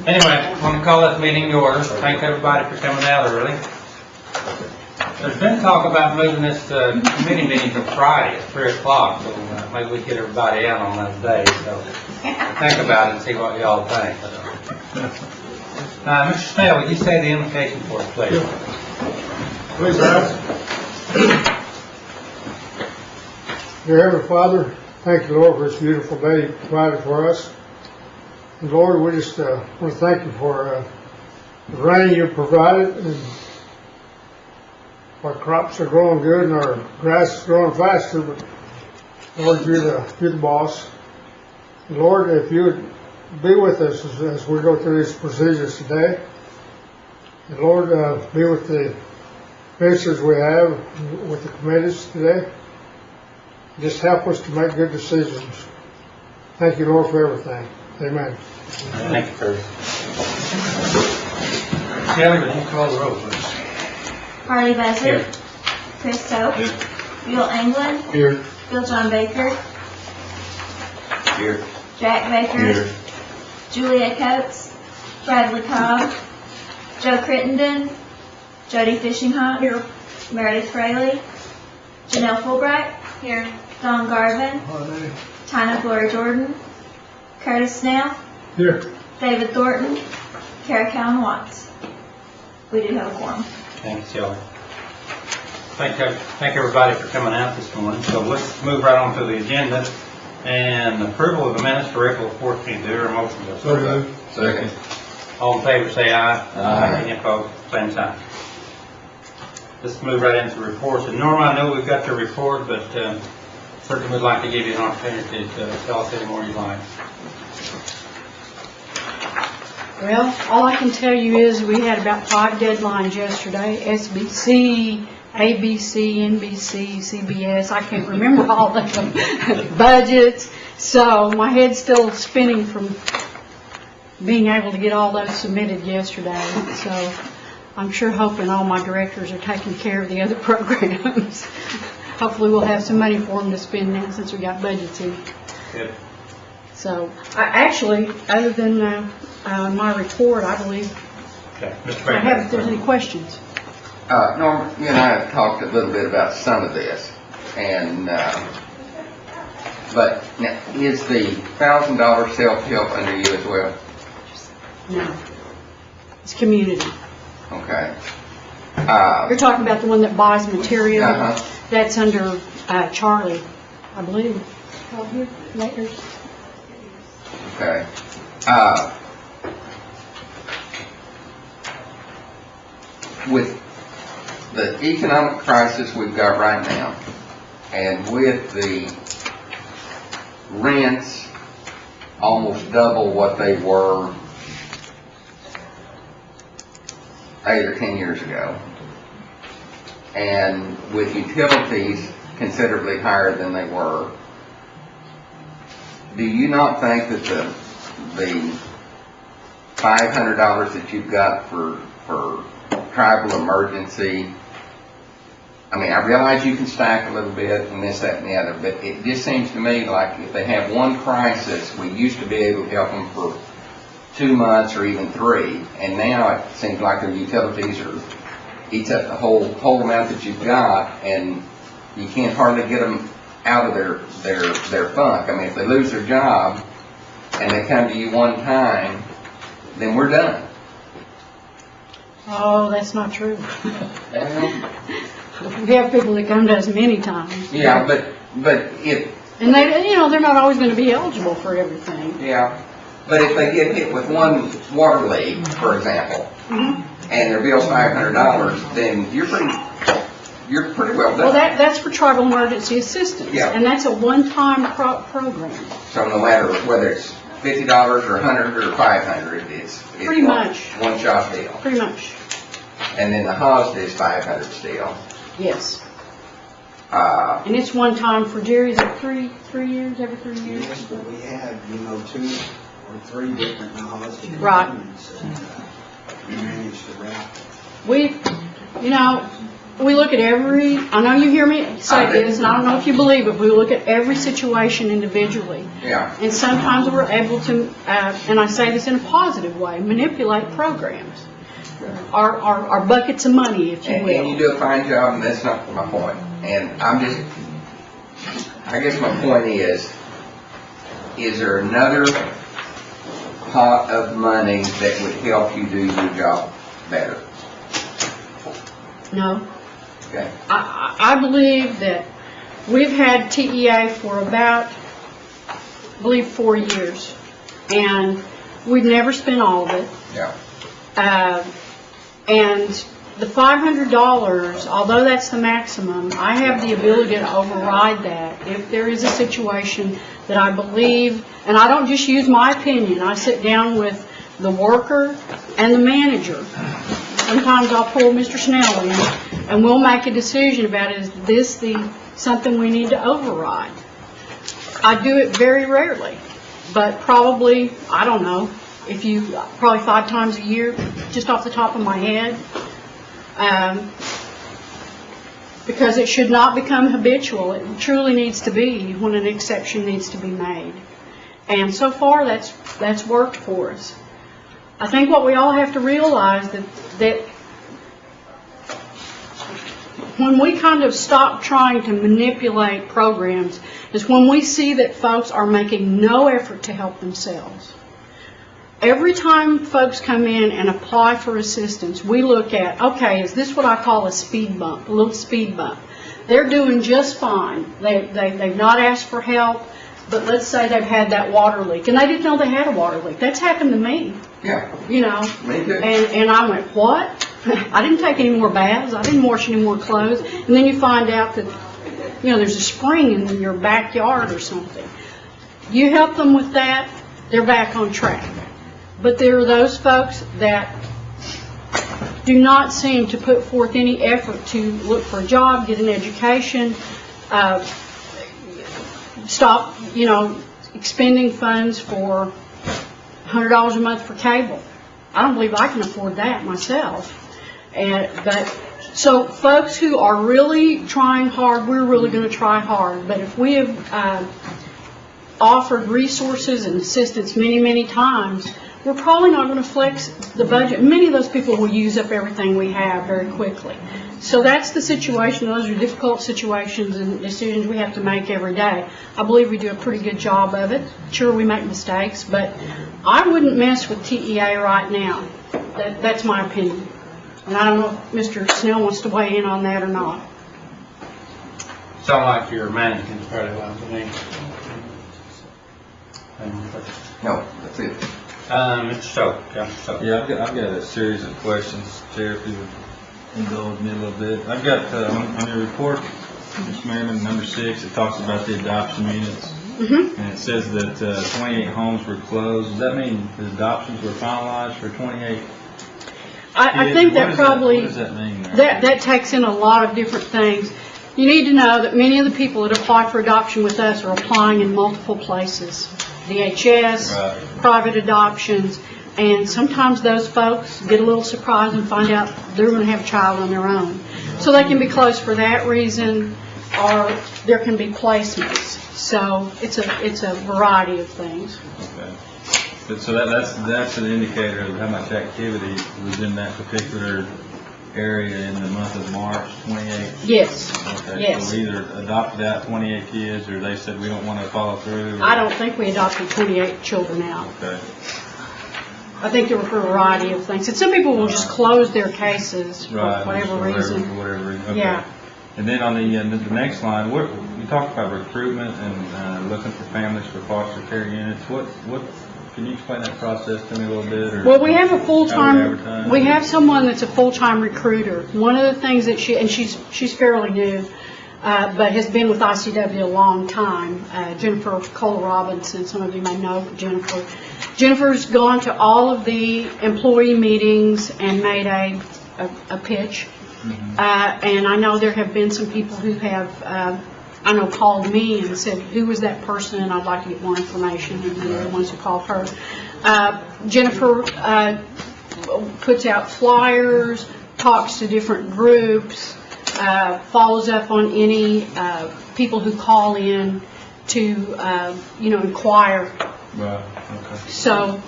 Anyway, I want to call this meeting to order. Thank everybody for coming out early. There's been talk about moving this committee meeting to Friday at 3 o'clock, so maybe we get everybody out on those days. So think about it and see what y'all think. Mr. Snell, would you say the invocation for us, please? Please rise. Dear Heavenly Father, thank you, Lord, for this beautiful day you provided for us. And Lord, we just want to thank you for the rain you provided, and our crops are growing good and our grass is growing faster, but Lord, you're the boss. And Lord, if you would be with us as we go through these procedures today, and Lord, be with the visitors we have, with the committees today. Just help us to make good decisions. Thank you, Lord, for everything. Amen. Thank you, Curtis. Kelly, would you call the roll, please? Harley Buzzard. Here. Chris Soap. Here. Bill England. Here. Bill John Baker. Here. Jack Baker. Here. Julia Coates. Bradley Cobb. Joe Crittenden. Jody Fishingham. Here. Meredith Fraley. Janelle Fulbright. Here. Don Garvin. Tina Gloria Jordan. Curtis Snell. Here. David Thornton. Kara Callan Watts. We do have a quorum. Thanks, Kelly. Thank everybody for coming out this morning. So let's move right on to the agenda and approval of the minutes for April 14th. Do there a motion to approve? Second. All in favor say aye. Aye. Any opposed? Same sign. Let's move right into reports. And Norma, I know we've got your report, but certainly would like to give you an opportunity to tell us any more you'd like. Well, all I can tell you is we had about 5 deadlines yesterday. SBC, ABC, NBC, CBS, I can't remember all of them. Budgets. So my head's still spinning from being able to get all those submitted yesterday. So I'm sure hoping all my directors are taking care of the other programs. Hopefully we'll have some money for them to spend now since we got budgets in. Good. So, actually, other than my report, I believe, Okay. Mr. I have if Baker. there's any questions. Norm, you and I have talked a little bit about some of this, and but now, is the $1,000 self-help under you as well? No. It's community. Okay. You're talking about the one that buys material? Uh-huh. That's under Charlie, I believe. Charlie here, Lakers. Okay. With the economic crisis we've got right now, and with the rents almost double what they were 8 or 10 years ago, and with utilities considerably higher than they were, do you not think that the $500 that you've got for tribal emergency, I mean, I realize you can stack a little bit and this, that, and the other, but it just seems to me like if they have one crisis, we used to be able to help them for 2 months or even 3, and now it seems like their utilities eats up the whole amount that you've got, and you can't hardly get them out of their funk. I mean, if they lose their job and they come to you one time, then we're done. Oh, that's not true. We have people that come to us many times. Yeah, but if And they, they're not always going to be eligible for everything. yeah, but if they get hit with one water leak, for example, and their bill's $500, then you're pretty well done. Well, that's for tribal emergency assistance. Yeah. And that's a one-time program. So no matter whether it's $50 or $100 or $500, it's Pretty much. one shot deal. Pretty much. And then the HOSD is $500 still. Yes. And it's one time for Jerry. Is it 3 years, every 3 years? Yes, but we have, 2 or 3 different laws. Right. We manage the route. We, we look at every, I know you hear me say this, and I don't know if you believe it, but we look at every situation individually. Yeah. And sometimes we're able to, and I say this in a positive way, manipulate programs. Our buckets of money, if you And you will. do a fine job, and that's not my point. And I guess my point is there another pot of money that would help you do your job better? No. Okay. I believe that we've had TEA for about, I believe, 4 years. And we've never spent all of it. Yeah. And the $500, although that's the maximum, I have the ability to override that if there is a situation that I believe, and I don't just use my opinion, I sit down with the worker and the manager. Sometimes I'll pull Mr. Snell in, and we'll make a decision about, is this something we need to override? I do it very rarely, but probably, I don't know, probably 5 times a year, just off the top of my head. Because it should not become habitual. It truly needs to be when an exception needs to be made. And so far, that's worked for us. I think what we all have to realize that when we kind of stop trying to manipulate programs is when we see that folks are making no effort to help themselves. Every time folks come in and apply for assistance, we look at, okay, is this what I call a speed bump, a little speed bump? They're doing just fine. They've not asked for help, but let's say they've had that water leak, and they didn't know they had a water leak. That's happened to me. Yeah. You know. Me too. And I went, what? I didn't take any more baths. I didn't wash any more clothes. And then you find out that, there's a spring in your backyard or something. You help them with that, they're back on track. But there are those folks that do not seem to put forth any effort to look for a job, get an education, stop, expending funds for $100 a month for cable. I don't believe I can afford that myself. So folks who are really trying hard, we're really going to try hard. But if we have offered resources and assistance many, many times, we're probably not going to flex the budget. Many of those people will use up everything we have very quickly. So that's the situation. Those are difficult situations and decisions we have to make every day. I believe we do a pretty good job of it. Sure, we make mistakes, but I wouldn't mess with TEA right now. That's my opinion. And I don't know if Mr. Snell wants to weigh in on that or not. Sound like you're managing fairly well to me. No, that's it. Mr. Stoke, yeah, Stoke. Yeah, I've got a series of questions, Chair, if you would indulge me a little bit. I've got, on your report, Mr. Merriman, number 6, it talks about the adoption units. Mm-hmm. And it says that 28 homes were closed. Does that mean the adoptions were finalized for 28? I think that probably, what does that mean there? That takes in a lot of different things. You need to know that many of the people that apply for adoption with us are applying in multiple places. DHS, right. Private adoptions, and sometimes those folks get a little surprised and find out they're going to have a child on their own. So they can be closed for that reason, or there can be placements. So it's a variety of things. Okay. So that's an indicator of how much activity was in that particular area in the month of March, 28? Yes. Okay. Yes. So we either adopted out 28 kids, or they said we don't want to follow through? I don't think we adopted 28 children out. Okay. I think there were for a variety of things. And some people will just close their cases for whatever reason. For whatever reason. Okay. Yeah. And then on the next line, you talked about recruitment and looking for families for foster care units. What can you explain that process to me a little bit? Or well, we have a full-time, how we have someone that's a full-time recruiter. One of the things that she's fairly new, but has been with ICW a long time, Jennifer Cole Robinson, some of you may know Jennifer. Jennifer's gone to all of the employee meetings and made a pitch. Mm-hmm. And I know there have been some people who have, called me and said, who was that person, and I'd like to get more information, and they're the ones who called her. Jennifer puts out flyers, talks to different groups, follows up on any people who call in to, inquire. Right, okay. So,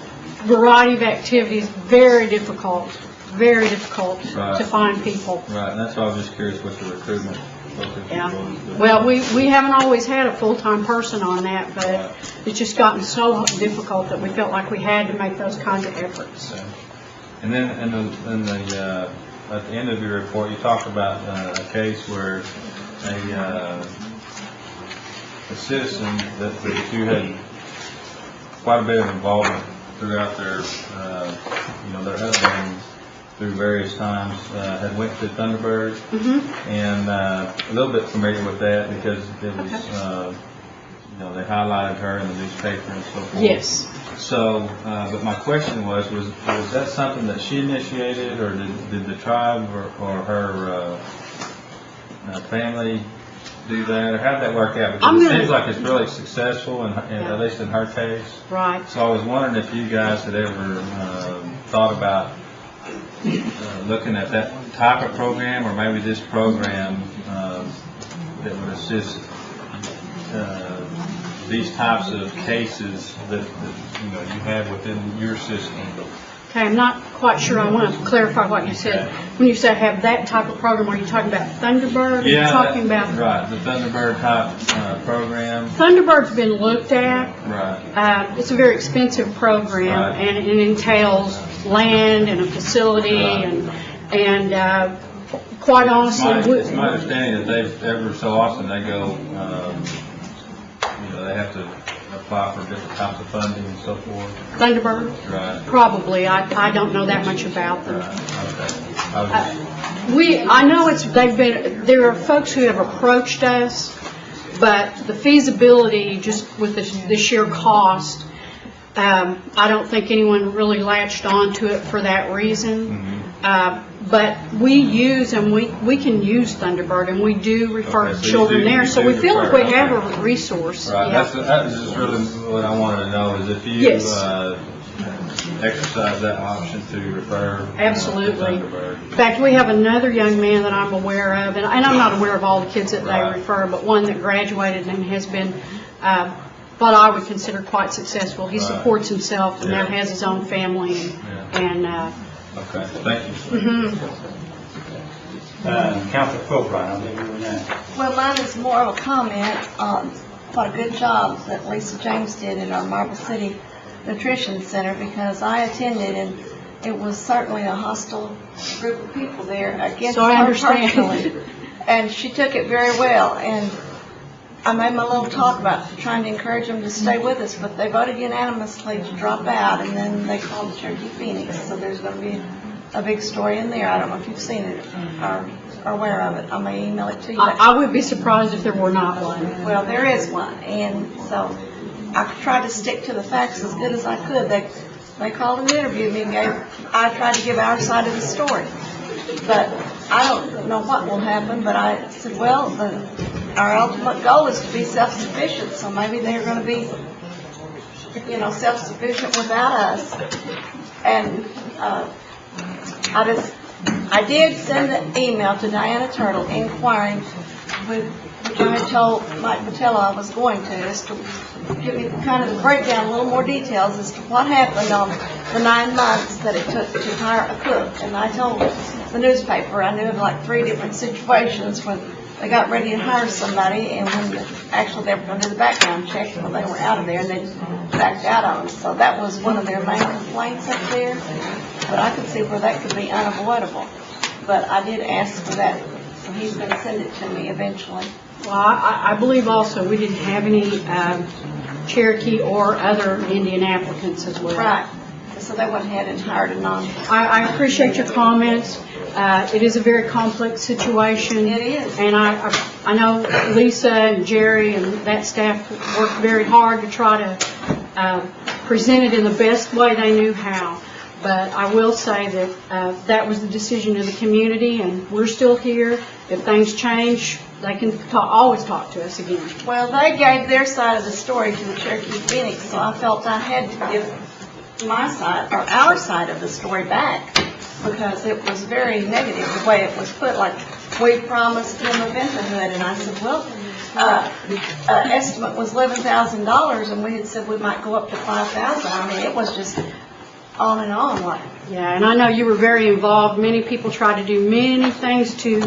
variety of activities, very difficult Right. to find people. Right, and that's why I was just curious what the recruitment focus Yeah. was. Well, we haven't always had a full-time person on that, but it's just gotten so difficult that we felt like we had to make those kinds of efforts. Okay. And then, at the end of your report, you talked about a case where a citizen that you had quite a bit of involvement throughout their upbringing through various times, had went to Thunderbird, and a little bit familiar with that because it was, they highlighted her in the newspaper and so forth. Yes. So, but my question was that something that she initiated, or did the tribe or her family do that, or how did that work out? Because it seems like it's really successful, at least in her case. Right. So I was wondering if you guys had ever thought about looking at that type of program, or maybe this program that would assist these types of cases that you have within your system. Okay, I'm not quite sure. I want to clarify what you said. When you say have that type of program, are you talking about Thunderbird? Or Yeah, are you talking about right, the Thunderbird type program. Thunderbird's been looked at. Right. It's a very expensive program, Right. and it entails land and a facility, Right. and quite honestly, It's my understanding that they've every so often they go, they have to apply for different types of funding and so forth. Thunderbird, Right. probably. I don't know that much about them. Right. Okay. I was just- I know there are folks who have approached us, but the feasibility, just with the sheer cost, I don't think anyone really latched onto it for that reason. But we use, and we can use Thunderbird, and we do refer Okay, so you children do- there, you so do we feel like we refer, have okay. a resource. Right, Yeah. that was just really what I wanted to know, is if you Yes. exercise that option to refer Absolutely. to Thunderbird. In fact, we have another young man that I'm aware of, and I'm not aware of all the kids that Right. they refer, but one that graduated and has been what I would consider quite successful. He Right. supports himself and now Yeah. has his own family, and Okay, thank you. Councilor Fulbright, I'll give you that. Well, mine is more of a comment on what a good job that Lisa James did in our Marble City Nutrition Center, because I attended and it was certainly a hostile group of people there against So I her understand. personally. And she took it very well, and I made my little talk about trying to encourage them to stay with us, but they voted unanimously to drop out, and then they called the Cherokee Phoenix, so there's going to be a big story in there. I don't know if you've seen it or are aware of it. I may email it to you. I would be surprised if there were not one. Well, there is one, and so I tried to stick to the facts as good as I could. They called and interviewed me, and I tried to give our side of the story. But I don't know what will happen, but I said, well, our ultimate goal is to be self-sufficient, so maybe they're going to be, self-sufficient without us. And I did send an email to Diana Turtle inquiring, which I had told Mike Patello I was going to, as to give me kind of the breakdown, a little more details as to what happened on the 9 months that it took to hire a cook. And I told the newspaper I knew of like 3 different situations when they got ready to hire somebody, and when actually they were going to do the background check, well, they were out of there and they backed out on them. So that was one of their main complaints up there. But I could see where that could be unavoidable. But I did ask for that, so he's going to send it to me eventually. Well, I believe also we didn't have any Cherokee or other Indian applicants as well. Right. So they went ahead and hired a non. I appreciate your comments. It is a very complex situation. It is. And I know Lisa and Jerry and that staff worked very hard to try to present it in the best way they knew how. But I will say that that was the decision of the community, and we're still here. If things change, they can always talk to us again. Well, they gave their side of the story to the Cherokee Phoenix, so I felt I had to give my side, or our side of the story back, because it was very negative the way it was put. Like, we promised him eventhood, and I said, well, estimate was $11,000, and we had said we might go up to $5,000. I mean, it was just on and on, like. Yeah, and I know you were very involved. Many people try to do many things to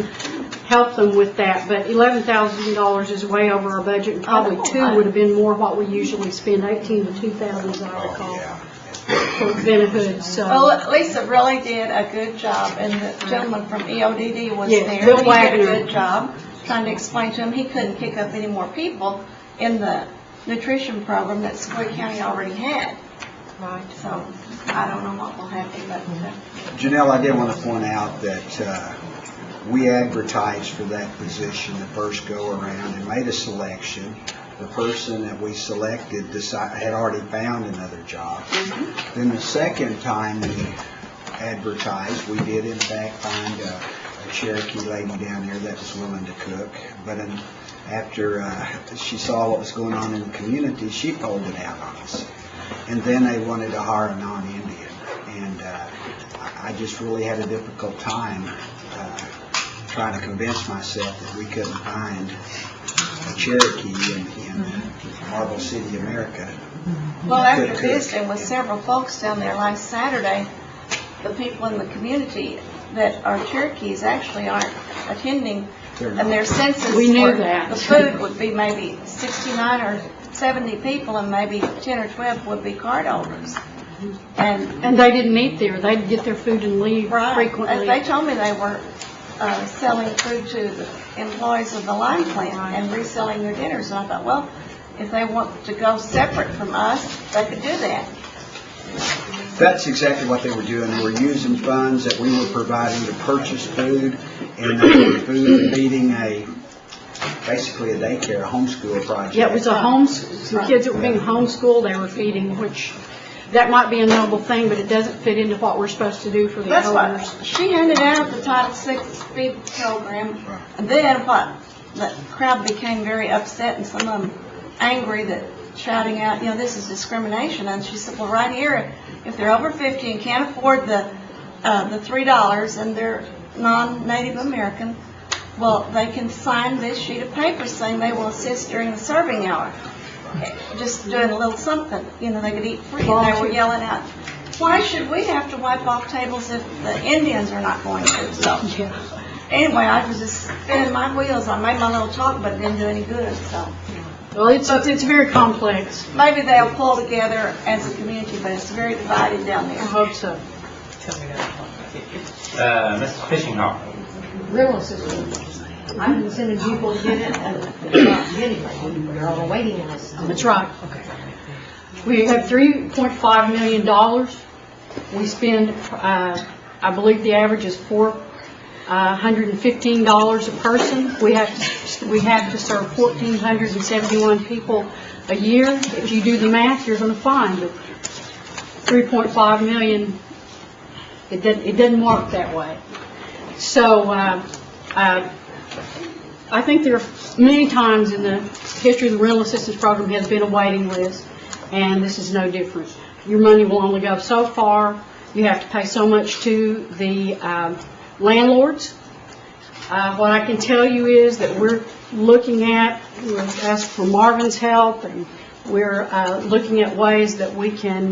help them with that, but $11,000 is way over our budget, and probably $2,000 would have been more what we usually spend, $18,000 to $2,000, as I recall, for eventhood, so. Well, Lisa really did a good job, and the gentleman from EODD was Yes, there. Bill He Wagner. did a good job trying to explain to him he couldn't pick up any more people in the nutrition program that Sequoia County already had. Right. So, I don't know what will happen, but Janelle, I did want to point out that we advertised for that position the first go around and made a selection. The person that we selected had already found another job. Then the second time we advertised, we did in fact find a Cherokee lady down there that was willing to cook. But after she saw what was going on in the community, she pulled it out on us. And then they wanted to hire a non-Indian. And I just really had a difficult time trying to convince myself that we couldn't find a Cherokee in Marble City, America. well, after visiting with several folks down there last Saturday, the people in the community that are Cherokees actually aren't attending, and their census We knew for that. the food would be maybe 69 or 70 people, and maybe 10 or 12 would be card holders. And they didn't eat there. They'd get their food and leave Right. frequently. They told me they were selling food to the employees of the lime plant and reselling their dinners. And I thought, well, if they want to go separate from us, they could do that. That's exactly what they were doing. They were using funds that we were providing to purchase food, and they were feeding basically a daycare, a homeschool project. Yeah, it was the kids that were being homeschooled, they were feeding, which, that might be a noble thing, but it doesn't fit into what we're supposed to do for the That's elders. what she handed out the Title VI feed program, and then the crowd became very upset, and some of them angry, that shouting out, this is discrimination. And she said, well, right here, if they're over 50 and can't afford the $3 and they're non-Native American, well, they can sign this sheet of paper saying they will assist during the serving hour. Just doing a little something, they could eat free. And they were yelling out, why should we have to wipe off tables if the Indians are not going to? So, anyway, I was just spinning my wheels. I made my little talk, but it didn't do any good. So, Well, it's very complex. maybe they'll pull together as a community, but it's very divided down I there. hope so. Mrs. Fishinghall. Real assistance. I've been sending people to get it, and they're not getting it. They're on a waiting list. That's right. We have $3.5 million. We spend, I believe the average is $415 a person. We have to serve 1,471 people a year. If you do the math, you're going to find that 3.5 million, it doesn't work that way. So I think there are many times in the history of the rental assistance program has been a waiting list, and this is no different. Your money will only go so far. You have to pay so much to the landlords. What I can tell you is that we're looking at, we've asked for Marvin's help, and we're looking at ways that we can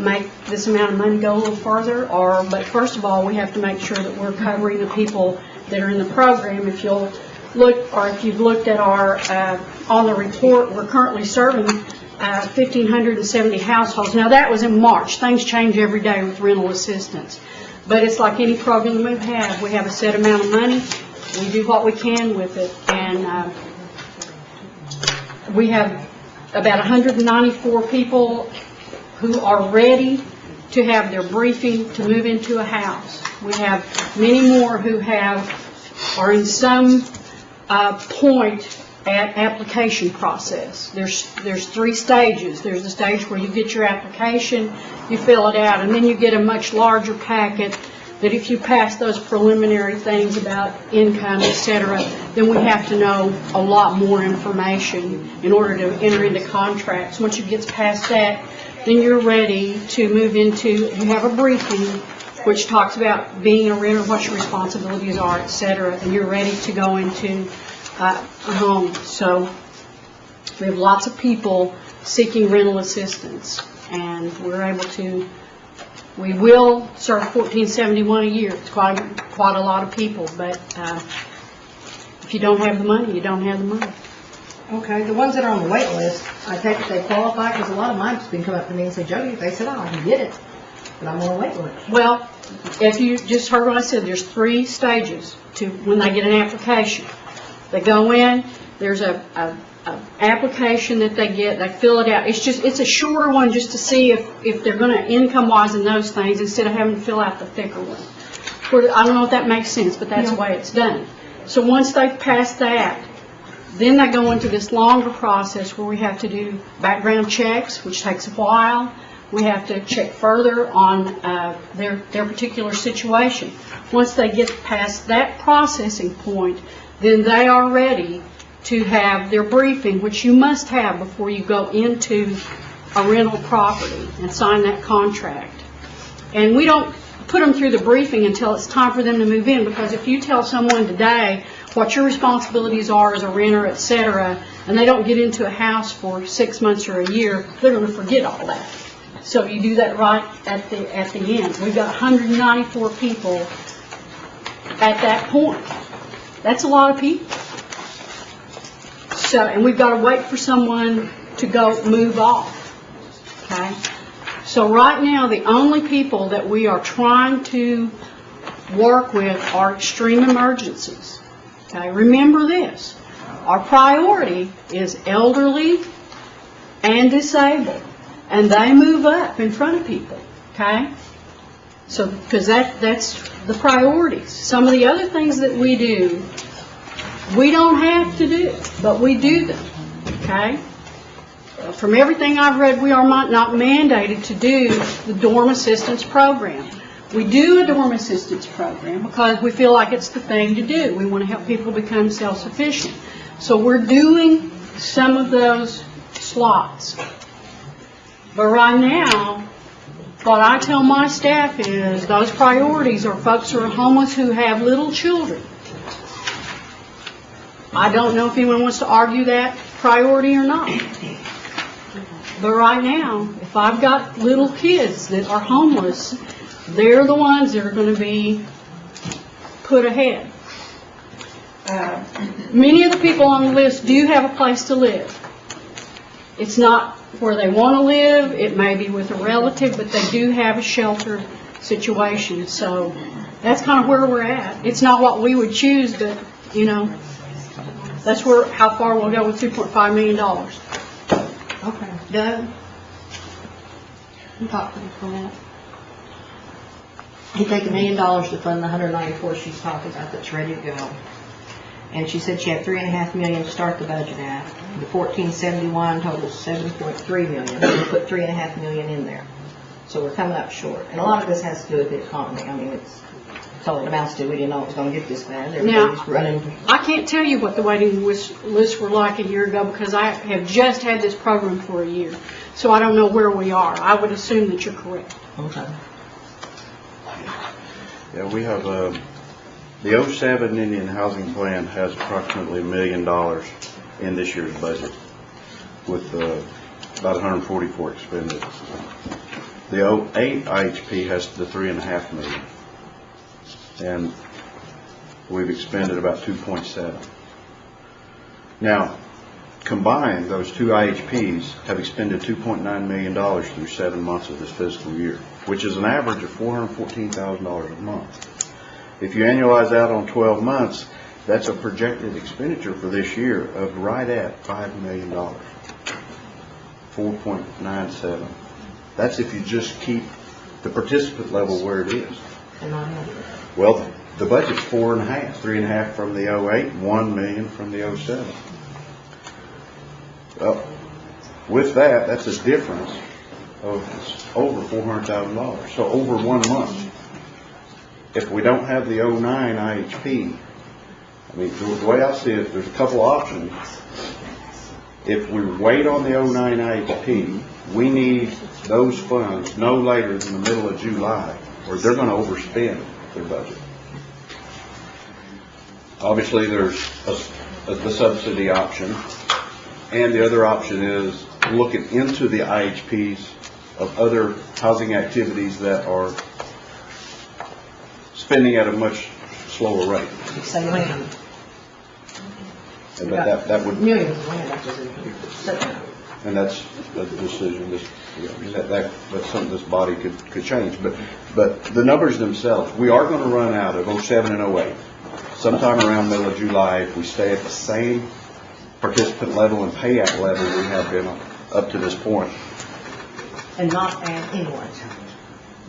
make this amount of money go a little further. But first of all, we have to make sure that we're covering the people that are in the program. If you'll look, or if you've looked at our on the report, we're currently serving 1,570 households. Now that was in March. Things change every day with rental assistance. But it's like any program we have. We have a set amount of money. We do what we can with it. And we have about 194 people who are ready to have their briefing to move into a house. We have many more who are in some point at application process. There's 3 stages. There's the stage where you get your application, you fill it out, and then you get a much larger packet that if you pass those preliminary things about income, etc., then we have to know a lot more information in order to enter into contracts. Once you get past that, then you're ready to move into, you have a briefing, which talks about being a renter, what your responsibilities are, et cetera, and you're ready to go into a home. So we have lots of people seeking rental assistance, and we will serve $14.71 a year. It's quite a lot of people, but if you don't have the money, you don't have the money. Okay, the ones that are on the wait list, I take it they qualify, because a lot of mine have been coming up to me and say, Jody, they said, oh, I can get it, but I'm on a wait list. Well, if you just heard what I said, there's 3 stages to when they get an application. They go in, there's a application that they get, they fill it out. It's a shorter one just to see if they're going to income-wise and those things instead of having to fill out the thicker one. I don't know if that makes sense, but that's the way it's done. So once they've passed that, then they go into this longer process where we have to do background checks, which takes a while. We have to check further on their particular situation. Once they get past that processing point, then they are ready to have their briefing, which you must have before you go into a rental property and sign that contract. And we don't put them through the briefing until it's time for them to move in, because if you tell someone today what your responsibilities are as a renter, et cetera, and they don't get into a house for 6 months or a year, they're going to forget all that. So you do that right at the end. We've got 194 people at that point. That's a lot of people. So, and we've got to wait for someone to go move off. Okay? So right now, the only people that we are trying to work with are extreme emergencies. Okay? Remember this. Our priority is elderly and disabled. And they move up in front of people. Okay? So, because that's the priorities. Some of the other things that we do, we don't have to do, but we do them. Okay? From everything I've read, we are not mandated to do the dorm assistance program. We do a dorm assistance program because we feel like it's the thing to do. We want to help people become self-sufficient. So we're doing some of those slots. But right now, what I tell my staff is those priorities are folks who are homeless who have little children. I don't know if anyone wants to argue that priority or not. But right now, if I've got little kids that are homeless, they're the ones that are going to be put ahead. Many of the people on the list do have a place to live. It's not where they want to live. It may be with a relative, but they do have a shelter situation. So that's kind of where we're at. It's not what we would choose, but, you know, that's how far we'll go with $2.5 million. Okay, Doug? You talk to me for a minute. He'd take $1 million to fund the 194 she's talking about that's ready to go. And she said she had $3.5 million to start the budget at. The 1471 totals $7.3 million. We put $3.5 million in there. So we're coming up short. And a lot of this has to do with the economy. I mean, it's all it amounts to. We didn't know it was going to get this bad. Everybody's running. I can't tell you what the waiting lists were like a year ago because I have just had this program for a year. So I don't know where we are. I would assume that you're correct. Okay. Yeah, we have the 07 Indian Housing Plan has approximately $1 million in this year's budget, with about 144 expended. The 08 IHP has the $3.5 million, and we've expended about 2.7. Now, combined, those two IHPs have expended $2.9 million through 7 months of this fiscal year, which is an average of $414,000 a month. If you annualize out on 12 months, that's a projected expenditure for this year of right at $5 million, 4.97. That's if you just keep the participant level where it is. Well, the budget's 4.5, 3.5 from the 08, $1 million from the 07. Well, with that, that's a difference of over $400,000. So over 1 month. If we don't have the 09 IHP, I mean, the way I see it, there's a couple options. if we wait on the 09 IHP, we need those funds no later than the middle of July, or they're going to overspend their budget. Obviously, there's the subsidy option, and the other option is looking into the IHPs of other housing activities that are spending at a much slower rate. Say land. But that would, Millions of land acquisition. and that's a decision, that's something this body could change. But the numbers themselves, we are going to run out of 07 and 08. Sometime around middle of July, if we stay at the same participant level and payout level we have been up to this point. And not add anyone.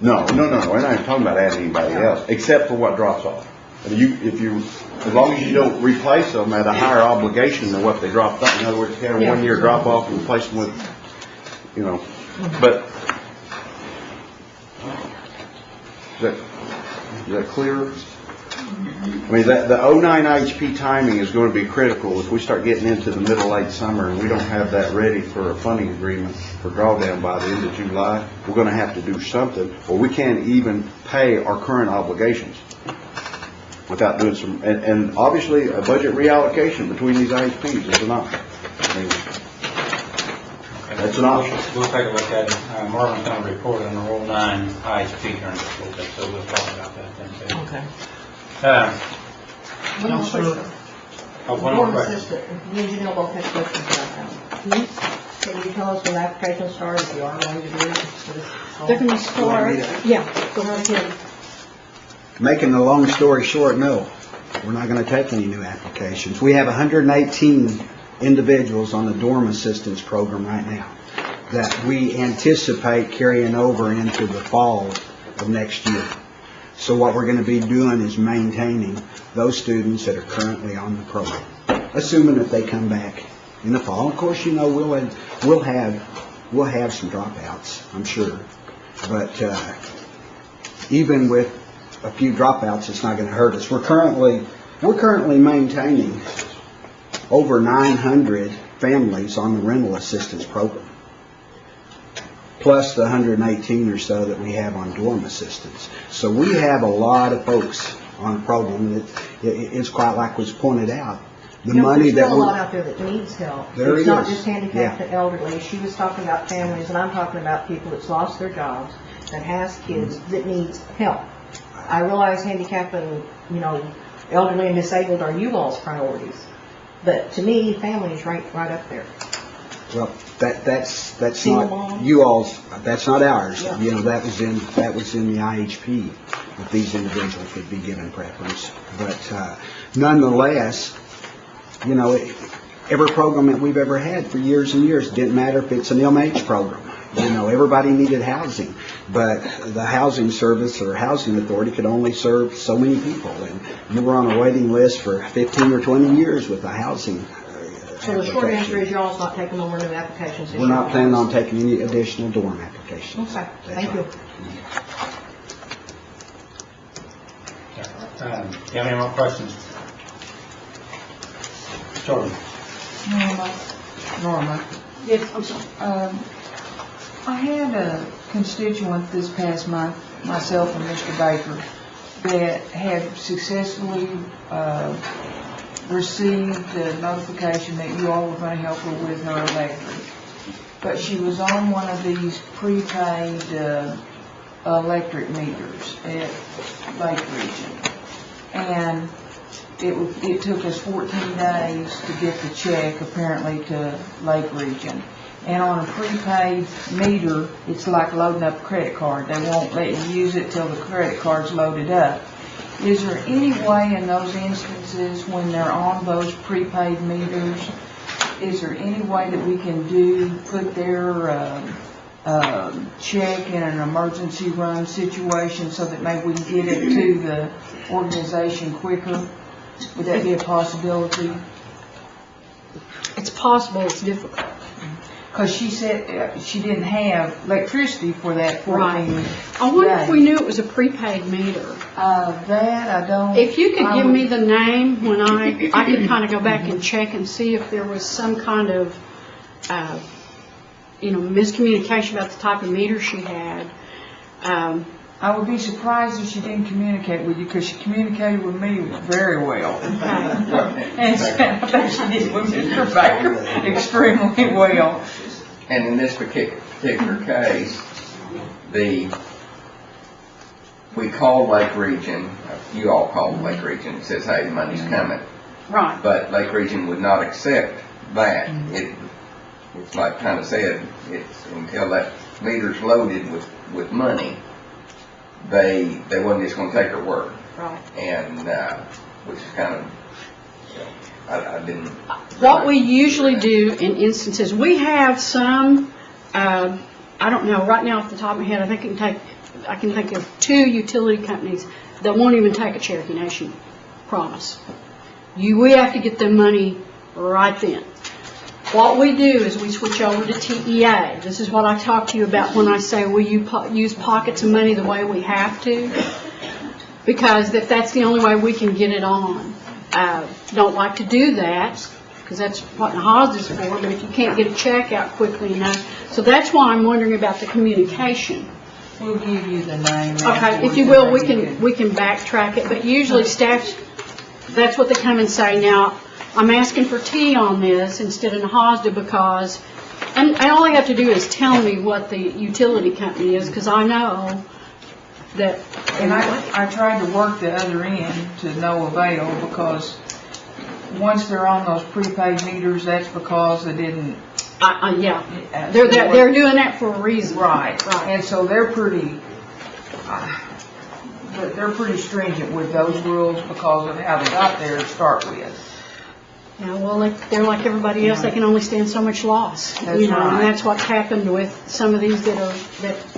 No, we're not even talking about adding anybody else, except for what drops off. As long as you don't replace them at a higher obligation than what they dropped off. In other words, you have a 1 year drop off and replace them with, but is that clear? I mean, the 09 IHP timing is going to be critical. If we start getting into the middle, late summer and we don't have that ready for a funding agreement for drawdown by the end of July, we're going to have to do something, or we can't even pay our current obligations without doing some, and obviously a budget reallocation between these IHPs is an option. I mean, that's an option. We'll take a look at it. Marvin's going to report on the 09 IHP during this little bit, so we'll talk about that then too. Okay. One more question. You and Janelle both have questions about that. Can you tell us when the application started, if you are going to do it? They're going to start, yeah, go right ahead. Making the long story short, no, we're not going to take any new applications. We have 118 individuals on the dorm assistance program right now that we anticipate carrying over into the fall of next year. So what we're going to be doing is maintaining those students that are currently on the program, assuming that they come back in the fall. Of course, we'll have some dropouts, I'm sure, but even with a few dropouts, it's not going to hurt us. We're currently maintaining over 900 families on the rental assistance program, plus the 118 or so that we have on dorm assistance. So we have a lot of folks on the program that it's quite like was pointed out. The money there's that still a lot out there that needs help. There it's not is. just handicapped and elderly. She was talking about families, and I'm talking about people that's lost their jobs, that has kids, that needs help. I realize handicapped and, elderly and disabled are you all's priorities. But to me, families rank right up there. Well, that's Single not mom? you all's. That's not ours. Yeah. That was in the IHP that these individuals would be given preference. But nonetheless, every program that we've ever had for years and years, didn't matter if it's an MH program. Everybody needed housing, but the housing service or housing authority could only serve so many people, and you were on a waiting list for 15 or 20 years with the housing. So the short answer is y'all's not taking no more new applications this We're year? not planning on taking any additional dorm applications. Okay, That's thank you. right. Do you have any more questions? Jordan? Norma. Yes, I'm sorry. I had a constituent this past month, myself and Mr. Baker, that had successfully received the notification that you all were going to help her with her electric. But she was on one of these prepaid electric meters at Lake Region. And it took us 14 days to get the check, apparently, to Lake Region. And on a prepaid meter, it's like loading up a credit card. They won't let you use it till the credit card's loaded up. Is there any way in those instances when they're on those prepaid meters, is there any way that we can put their check in an emergency run situation so that maybe we can get it to the organization quicker? Would that be a possibility? It's possible, it's difficult. Because she said she didn't have electricity for that 14 days. I wonder if we knew it was a prepaid meter. That I don't. If you could give me the name when I could kind of go back and check and see if there was some kind of miscommunication about the type of meter she had. I would be surprised if she didn't communicate with you, because she communicated with me very well. And I think she did with Mr. Baker extremely well. And in this particular case, we called Lake Region, you all called Lake Region, it says, hey, the money's coming. Right. But Lake Region would not accept that. It's like kind of said, it's until that meter's loaded with money, they wasn't just gonna take her word. Right. And, which is kind of, I didn't. What we usually do in instances, we have some, I don't know, right now off the top of my head, I can think of 2 utility companies that won't even take a Cherokee Nation promise. We have to get them money right then. What we do is we switch over to TEA. This is what I talk to you about when I say we use pockets of money the way we have to, because if that's the only way we can get it on. Don't like to do that, because that's what NHASD is for, but if you can't get a check out quickly enough. So that's why I'm wondering about the communication. We'll give you the name. Okay, if you will, we can backtrack it, but usually staff, that's what they come and say. Now, I'm asking for T on this instead of NHASD because, and all they have to do is tell me what the utility company is, because I know that. And I tried to work the other end to no avail, because once they're on those prepaid meters, that's because they didn't. Yeah, they're doing that for a reason. Right. Right. And so they're pretty stringent with those rules because of how they got there to start with. Yeah, well, they're like everybody else. They can only stand so much loss. That's right. And that's what's happened with some of these that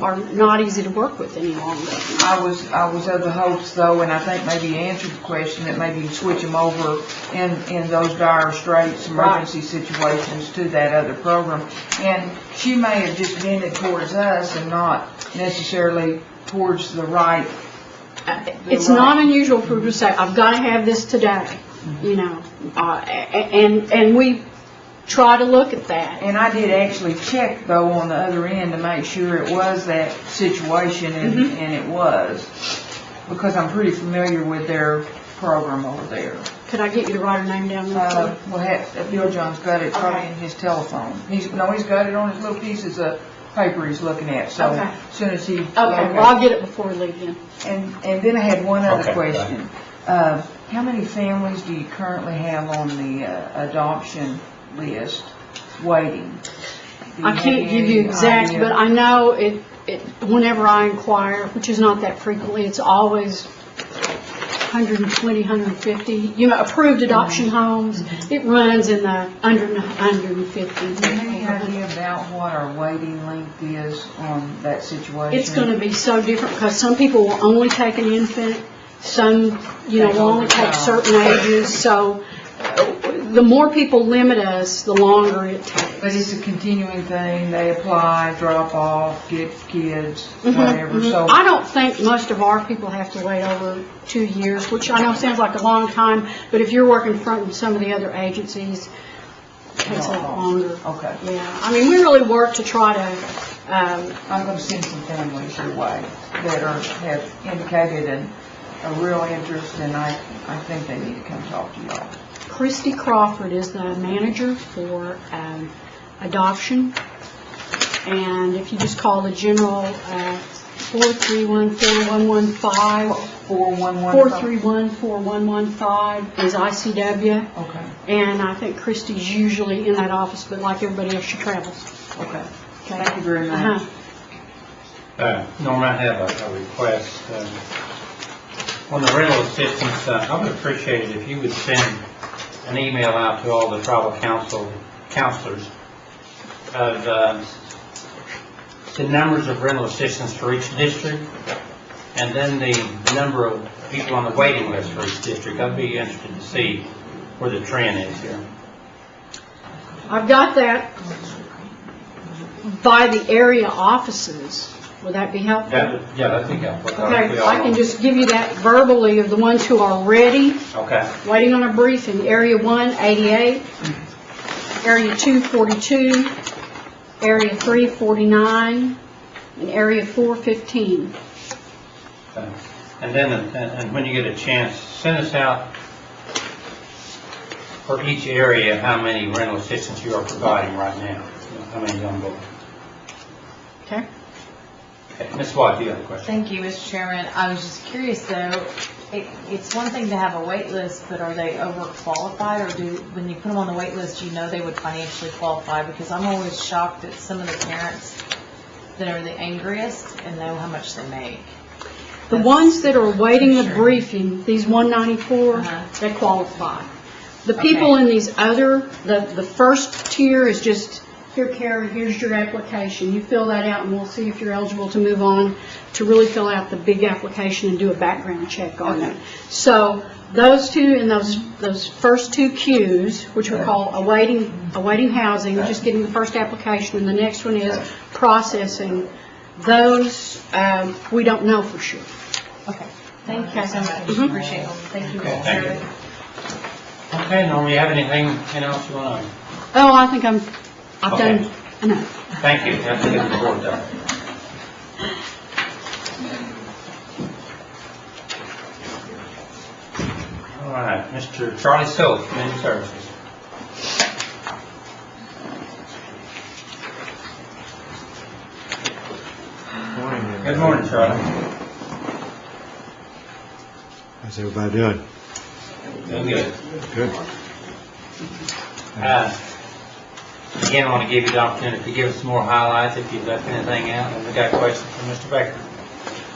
are not easy to work with any longer. I was of the hopes, though, and I think maybe you answered the question, that maybe you switch them over in those dire straits, emergency situations, to that other program. And she may have just vented towards us and not necessarily towards the right. It's not unusual for her to say, "I've got to have this today." And we try to look at that. And I did actually check, though, on the other end to make sure it was that situation, and it was, because I'm pretty familiar with their program over there. Could I get you to write her name down there? Bill John's got it probably in his telephone. He's got it on his little pieces of paper he's looking at, so as soon as he... Okay, well, I'll get it before we leave then. And then I had one other question. How many families do you currently have on the adoption list waiting? I can't give you exact, but I know it. Whenever I inquire, which is not that frequently, it's always 120, 150. Approved adoption homes. It runs in the under 150. Do you have any idea about what our waiting length is on that situation? It's going to be so different because some people will only take an infant. Some, will only take certain ages, so the more people limit us, the longer it takes. But it's a continuing thing. They apply, drop off, get kids, whatever. So I don't think most of our people have to wait over 2 years, which I know sounds like a long time, but if you're working front with some of the other agencies, it takes a lot longer. Okay. Yeah, we really work to try to... I'm going to send some families your way that have indicated a real interest, and I think they need to come talk to y'all. Christy Crawford is the manager for adoption, and if you just call the general 431-4115, 431-4115 is ICW. Okay. And I think Christy's usually in that office, but like everybody else, she travels. Okay. Thank you very much. Norma, I have a request. On the rental assistance, I would appreciate it if you would send an email out to all the tribal counselors of the numbers of rental assistance for each district, and then the number of people on the waiting list for each district. I'd be interested to see where the trend is here. I've got that by the area offices. Would that be helpful? That'd be helpful. Okay, I can just give you that verbally of the ones who are ready. Okay. Waiting on a briefing. Area 1, 88. Area 242, Area 349, and Area 415. Thanks. And then, and when you get a chance, send us out for each area how many rental assistance you are providing right now. How many on board. Okay? Okay, Ms. Watt, you have a question? Thank you, Mr. Chairman. I was just curious though, it's one thing to have a wait list, but are they overqualified, or when you put them on the wait list, you know they would financially qualify? Because I'm always shocked at some of the parents that are the angriest and know how much they make. The ones that are awaiting the briefing, these 194, they qualify. The people in these other, the first tier is just, here, Carrie, here's your application. You fill that out and we'll see if you're eligible to move on to really fill out the big application and do a background check on it. So those two in those first two queues, which we call awaiting housing, just getting the first application, and the next one is processing. Those, we don't know for sure. Okay. Thank you so much. Appreciate it. Thank you, Okay, Mr. thank you. Chairman. Okay, Norma, you have anything else you want to? Oh, I think I've Okay. done enough. Thank you. That's a good report, though. All right, Mr. Charlie Silk, Community Services. Good morning, Charlie. How's everybody doing? Doing good. Good. Again, I want to give you the opportunity to give us some more highlights if you've left anything out. And we got a question from Mr. Baker.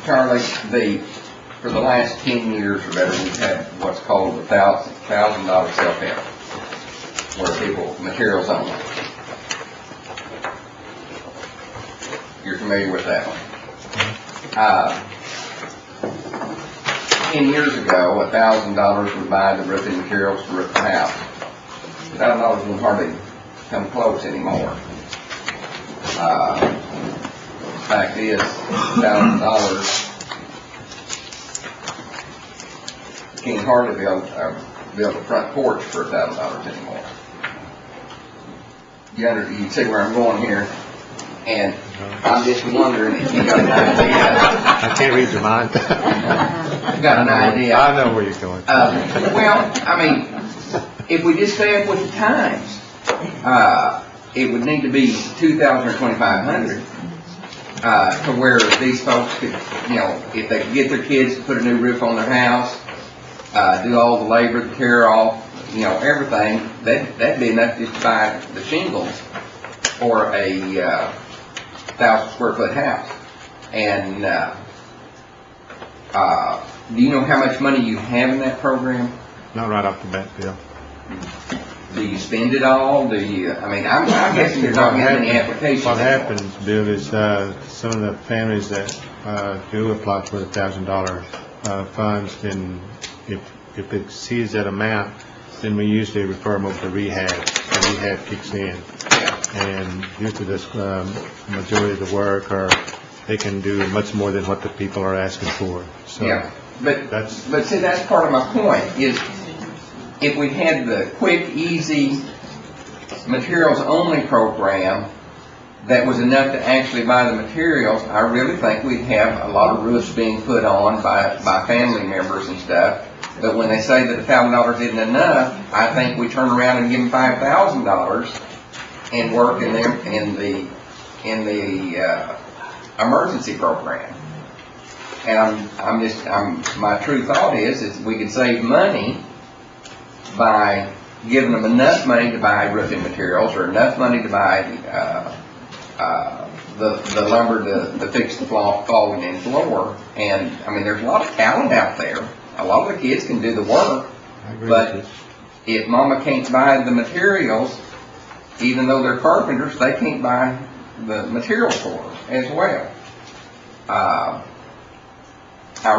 Charlie, for the last 10 years or better, we've had what's called the $1,000 self-help, where people, materials only. You're familiar with that one? 10 years ago, $1,000 would buy the roofing materials to roof the house. $1,000 wouldn't hardly come close anymore. Fact is, $1,000 can't hardly build a front porch for $1,000 anymore. You see where I'm going here? And I'm just wondering if you got an idea. I can't read your mind. Got an idea. I know where you're going. Well, I mean, if we just stay up with the times, it would need to be 2,000 or 2,500 to where these folks could, if they could get their kids to put a new roof on their house, do all the labor, the tear off, everything, that'd be enough just to buy the shingles for a 1,000 square foot house. And do you know how much money you have in that program? Not right off the bat, Bill. Do you spend it all? Do you? I mean, I'm guessing you're not getting any applications. What happens, Bill, is some of the families that do apply for the $1,000 funds, then if it exceeds that amount, then we usually refer them over to rehab. So rehab kicks in. And due to this majority of the work, or they can do much more than what the people are asking for. So yeah, but see, that's part of my point, is if we had the quick, easy, materials-only program that was enough to actually buy the materials, I really think we'd have a lot of roofs being put on by family members and stuff. But when they say that $1,000 isn't enough, I think we turn around and give them $5,000 and work in the emergency program. And my true thought is we could save money by giving them enough money to buy roofing materials, or enough money to buy the lumber to fix the falling in floor. And I mean, there's a lot of talent out there. A lot of the kids can do the work, but if mama can't buy the materials, even though they're carpenters, they can't buy the materials for them as well. I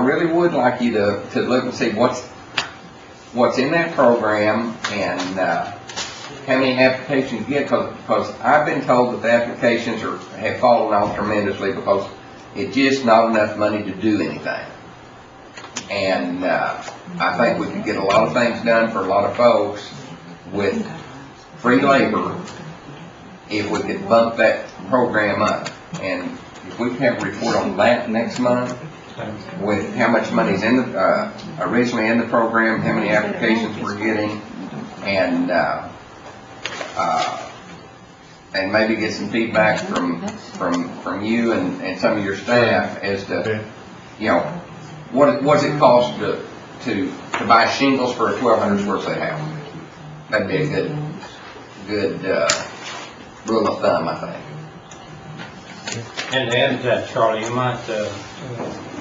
really would like you to look and see what's in that program and how many applications you get, because I've been told that the applications have fallen off tremendously because it's just not enough money to do anything. And I think we could get a lot of things done for a lot of folks with free labor if we could bump that program up. And if we can have a report on that next month, with how much money's in the, originally in the program, how many applications we're getting, and maybe get some feedback from you and some of your staff as to, you know, what does it cost to buy shingles for a 1,200 square foot house? That'd be a good rule of thumb, I think. And to add to that, Charlie, you might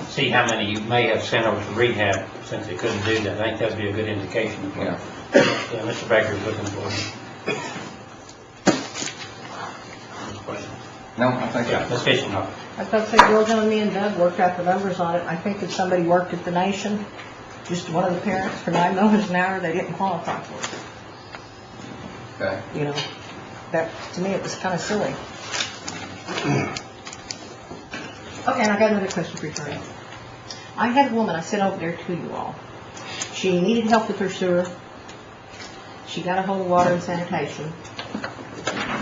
see how many you may have sent over to rehab since they couldn't do that. I think that'd be a good indication. Yeah. Yeah, Mr. Baker's looking for you. No, I think Yeah, Ms. Fishing. I thought say Georgia and me and Doug worked out the numbers on it. I think if somebody worked at the Nation, just one of the parents, for $9 an hour, they didn't qualify for it. Okay. You know, that, to me, it was kind of silly. Okay, and I got another question for you, Charlie. I had a woman, I sent over there to you all. She needed help with her sewer. She got a hold of water and sanitation.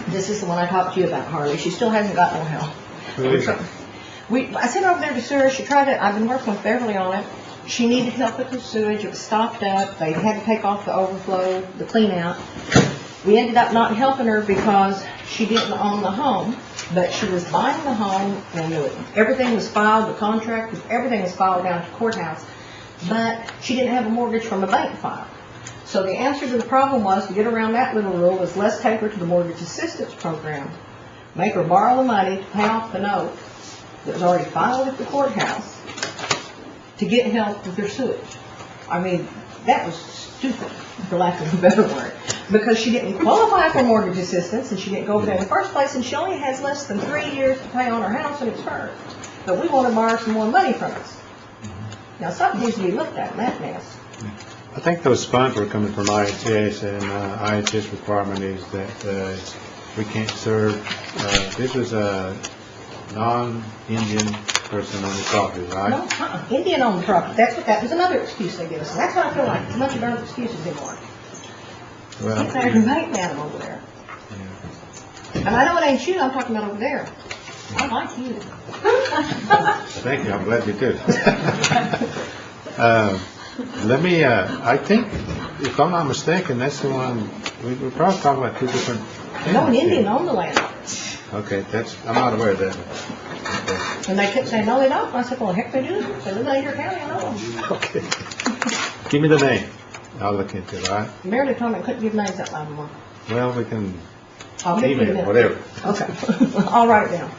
This is the one I talked to you about, Harley. She still hasn't got no help. I sent her over there to sewer. She tried it. I've been working with Beverly on it. She needed help with the sewage. It was stopped up. They had to take off the overflow, the clean out. We ended up not helping her because she didn't own the home, but she was buying the home, and everything was filed, the contract, everything was filed down to courthouse, but she didn't have a mortgage from a bank file. So the answer to the problem was, to get around that little rule, was let's take her to the mortgage assistance program, make her borrow the money to pay off the note that was already filed at the courthouse to get help with her sewage. I mean, that was stupid, for lack of a better word, because she didn't qualify for mortgage assistance, and she didn't go over there in the first place, and she only has less than 3 years to pay on her house, and it's hers. But we want to borrow some more money from us. Now, something needs to be looked at in that mess. I think those funds were coming from IHS, and IHS requirement is that we can't serve, this was a non-Indian person on the property, right? No, Indian owned the property. That was another excuse they give us. And that's what I feel like. It's a bunch of darn excuses anymore. Well, Get that night man over there. And I know it ain't you, I'm talking about over there. I like you. Thank you, I'm glad you do. Let me, I think, if I'm not mistaken, that's the one, we're probably talking about two different things. No, an Indian owned the land. Okay, I'm not aware of that. Okay. And they kept saying, no, they don't. I said, well, heck they do. They live in your county, I know them. Okay. Give me the name. I'll look into it, all right? Meredith told me I couldn't give names out loud anymore. Well, we can I'll give you a email, minute. whatever. Okay. I'll write it down.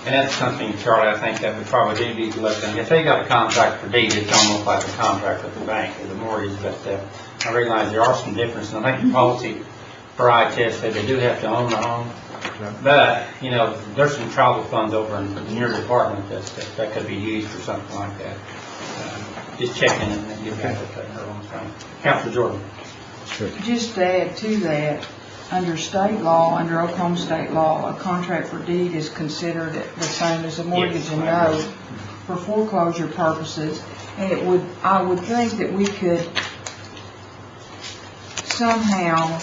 And that's something, Charlie, I think that we probably do need to look at. If they got a contract for deed, it's almost like a contract with the bank or the mortgage, but I realize there are some differences. And I think the policy for IHS said they do have to own the home. But, you know, there's some travel funds over in your department that could be used for something like that. Just checking and then give back to her on the phone. Councilor Jordan. Sure. Just to add to that, under state law, under Oklahoma state law, a contract for deed is considered the same as a mortgage and note for foreclosure purposes. And I would think that we could somehow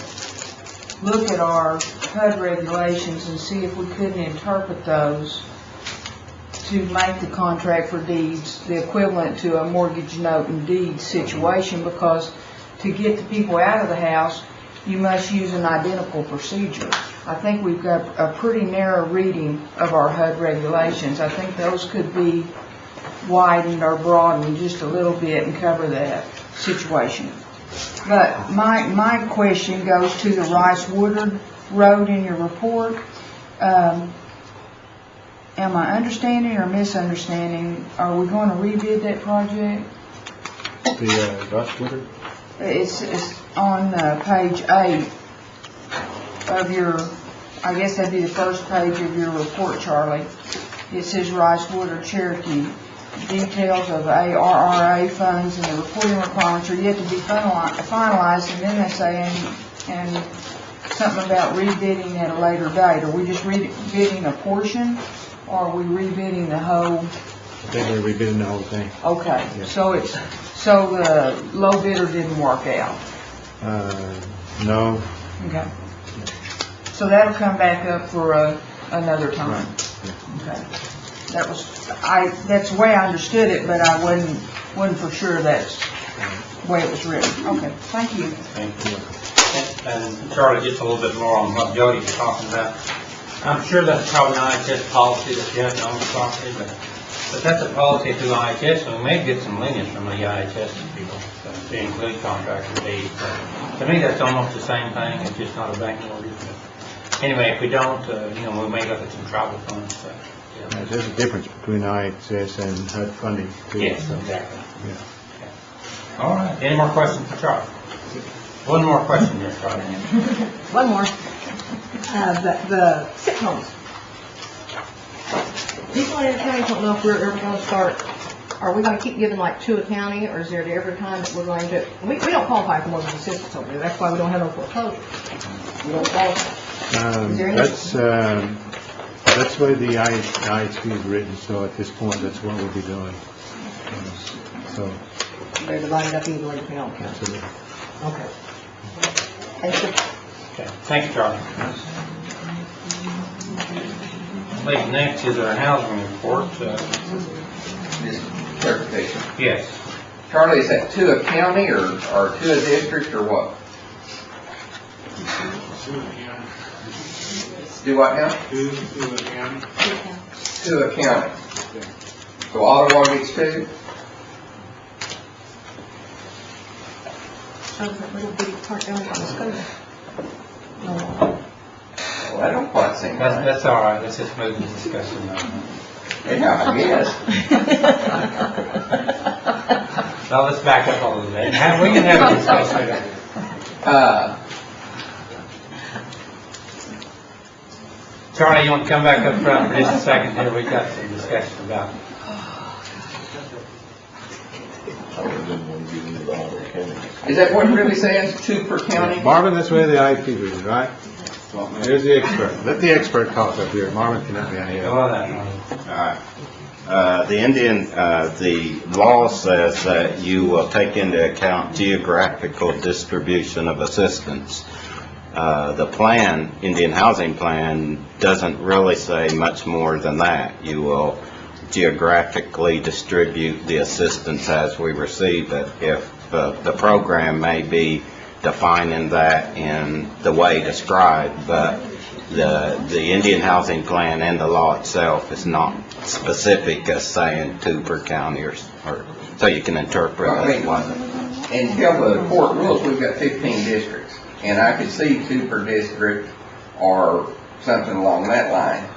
look at our HUD regulations and see if we couldn't interpret those to make the contract for deeds the equivalent to a mortgage note and deed situation, because to get the people out of the house, you must use an identical procedure. I think we've got a pretty narrow reading of our HUD regulations. I think those could be widened or broadened just a little bit and cover that situation. But my question goes to the Rice Woodard Road in your report. Am I understanding or misunderstanding? Are we going to rebid that project? The Rush Woodard? It's on page 8 of your, I guess that'd be the first page of your report, Charlie. It says Rice Woodard, Cherokee. Details of ARRA funds and the reporting requirements are yet to be finalized, and then they say, and something about rebidding at a later date. Are we just rebidding a portion, or are we rebidding the whole? I think we're rebidding the whole thing. Okay, Yeah. So the low bidder didn't work out. No, Okay. So that'll come back up for another time. Okay. That's the way I understood it, but I wasn't for sure that's the way it was written. Okay, thank you. Thank you. And Charlie, just a little bit more on what Jody was talking about. I'm sure that's probably an IHS policy that you have to own the property, but that's a policy through IHS, and we may get some lenience from the IHS people to include contractor fees. To me, that's almost the same thing, it's just not a bank mortgage. But anyway, if we don't, we may look at some travel funds. So, yeah. There's a difference between IHS and HUD funding too. Yes, so, exactly. yeah. Okay. All right, any more questions for Charlie? One more question here, Charlie. One more. The sick homes. People in the county don't know if we're ever going to start, are we going to keep giving like to a county, or is there every time that we're going to, we don't qualify for mortgage assistance over there, that's why we don't have no foreclosure. We don't qualify. Is there any? That's the way the IHP is written, so at this point, that's what we'll be doing. So. They're divided up evenly between all counties. Absolutely. Okay. Thank you. Okay, thank you, Charlie. I believe next is our housing report. Just clarification. Yes. Charlie, is that to a county or to a district or what? Do what now? To a county. To a county. So Ottawa gets two? That little bitty part down by the school. No. Well, I don't quite think that. That's all right. Let's just move the discussion on. Yeah, I guess. Now let's back up a little bit. We can have a discussion. Charlie, you want to come back up front for just a second here? We've got some discussion about it. Is that what it really says? Two per county? Marvin, that's where the IHP is, right? Here's the expert. Let the expert talk up here. Marvin can help me out here. Go on that. All right. The law says that you will take into account geographical distribution of assistance. The plan, Indian Housing Plan, doesn't really say much more than that. You will geographically distribute the assistance as we receive it. If the program may be defining that in the way described, but the Indian Housing Plan and the law itself is not specific as saying 2 per county, or so you can interpret it. Until the court rules, we've got 15 districts, and I could see 2 per district or something along that line.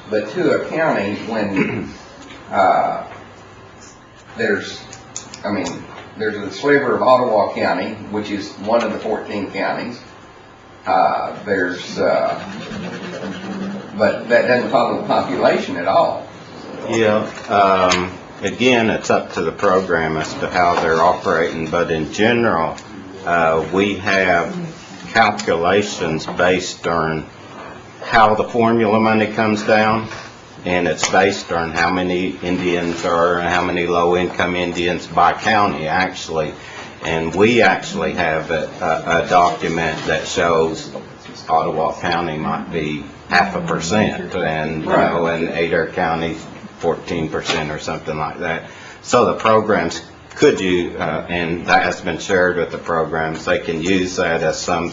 But to a county, when there's a sliver of Ottawa County, which is one of the 14 counties. But that doesn't follow the population at all. Yeah. Again, it's up to the program as to how they're operating, but in general, we have calculations based on how the formula money comes down, and it's based on how many Indians are and how many low-income Indians by county, actually. And we actually have a document that shows Ottawa County might be 0.5%, and in Adair County 14% or something like that. So the programs could and that has been shared with the programs, they can use that as some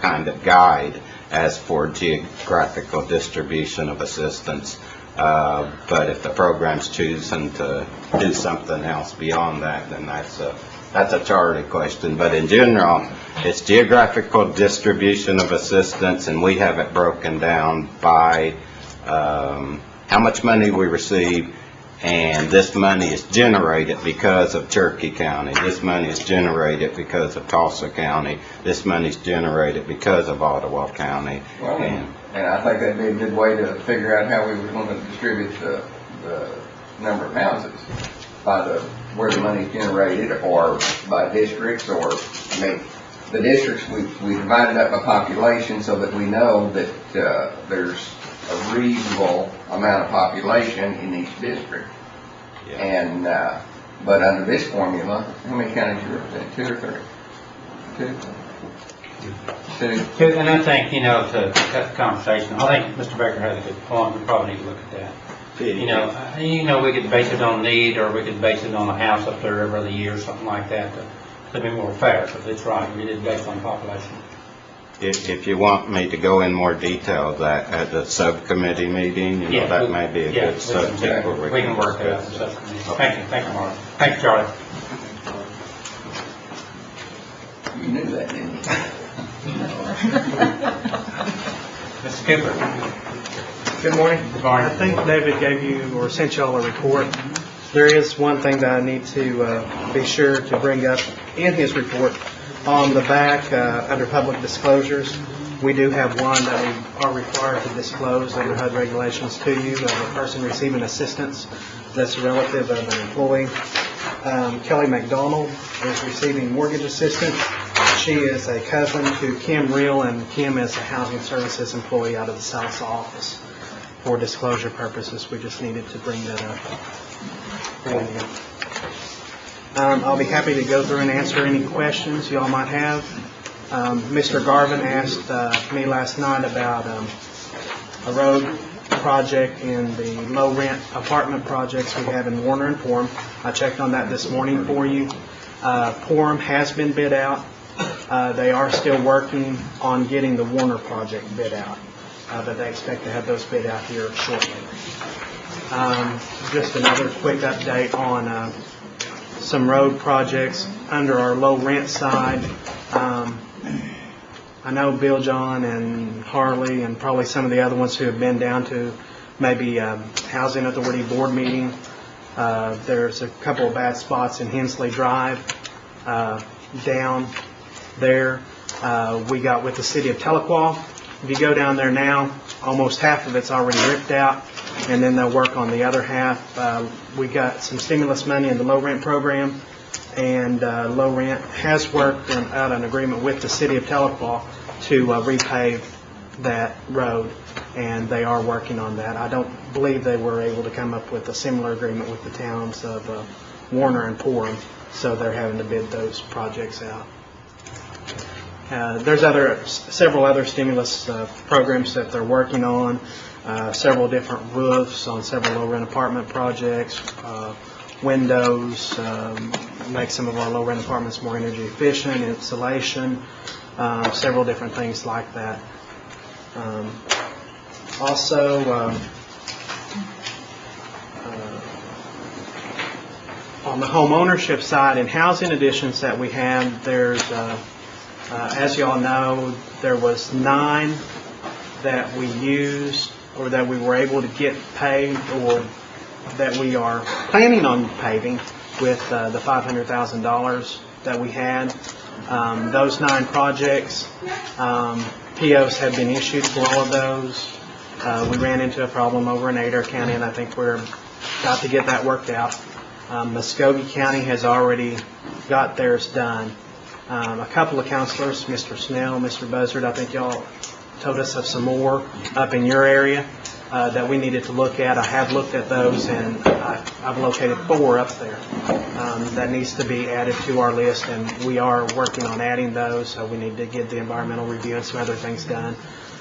kind of guide as for geographical distribution of assistance. But if the program's choosing to do something else beyond that, then that's a Charlie question. But in general, it's geographical distribution of assistance, and we have it broken down by how much money we receive, and this money is generated because of Cherokee County. This money is generated because of Tulsa County. This money is generated because of Ottawa County. Well, and I think that'd be a good way to figure out how we were going to distribute the number of houses, by where the money is generated, or by districts, or the districts we divided up by population so that we know that there's a reasonable amount of population in each district. Yeah. And but under this formula, how many counties you represent? 2 or 3? 2. And I think, you know, to cut the conversation, I think Mr. Baker has a good point. We probably need to look at that. You know, we could base it on need, or we could base it on a house up there every other year, or something like that, to be more fair, because it's right, we did based on population. If you want me to go in more detail that at the subcommittee meeting, you know, that may be a good subject where we can work that out in the subcommittee. Thank you, Mark. Thank you, Charlie. You knew that, didn't you? Mr. Cooper. Good morning. Good morning. I think David gave you or sent y'all a report. There is one thing that I need to be sure to bring up in his report. On the back, under public disclosures, we do have one that we are required to disclose under HUD regulations to you of a person receiving assistance that's a relative of an employee. Kelly McDonald is receiving mortgage assistance. She is a cousin to Kim Reel, and Kim is a housing services employee out of the South office. For disclosure purposes, we just needed to bring that up. I'll be happy to go through and answer any questions y'all might have. Mr. Garvin asked me last night about a road project in the low rent apartment projects we have in Warner and Porham. I checked on that this morning for you. Porham has been bid out. They are still working on getting the Warner project bid out, but they expect to have those bid out here shortly. Just another quick update on some road projects under our low rent side. I know Bill John and Harley and probably some of the other ones who have been down to maybe Housing Authority board meeting. There's a couple of bad spots in Hensley Drive down there. We got with the city of Tahlequah. If you go down there now, almost half of it's already ripped out, and then they'll work on the other half. We got some stimulus money in the low rent program, and low rent has worked out an agreement with the city of Tahlequah to repave that road, and they are working on that. I don't believe they were able to come up with a similar agreement with the towns of Warner and Porham, so they're having to bid those projects out. There's several other stimulus programs that they're working on, several different roofs on several low-rent apartment projects, windows, make some of our low-rent apartments more energy efficient, insulation, several different things like that. Also, on the home ownership side and housing additions that we have, there's as you all know, there was 9 that we used or that we were able to get paid or that we are planning on paving with the $500,000 that we had. Those 9 projects, POs have been issued for all of those. We ran into a problem over in Adair County, and I think we're about to get that worked out. Muskogee County has already got theirs done. A couple of counselors, Mr. Snell, Mr. Buzzard, I think y'all told us of some more up in your area that we needed to look at. I have looked at those, and I've located 4 up there that needs to be added to our list, and we are working on adding those. So we need to get the environmental review and some other things done.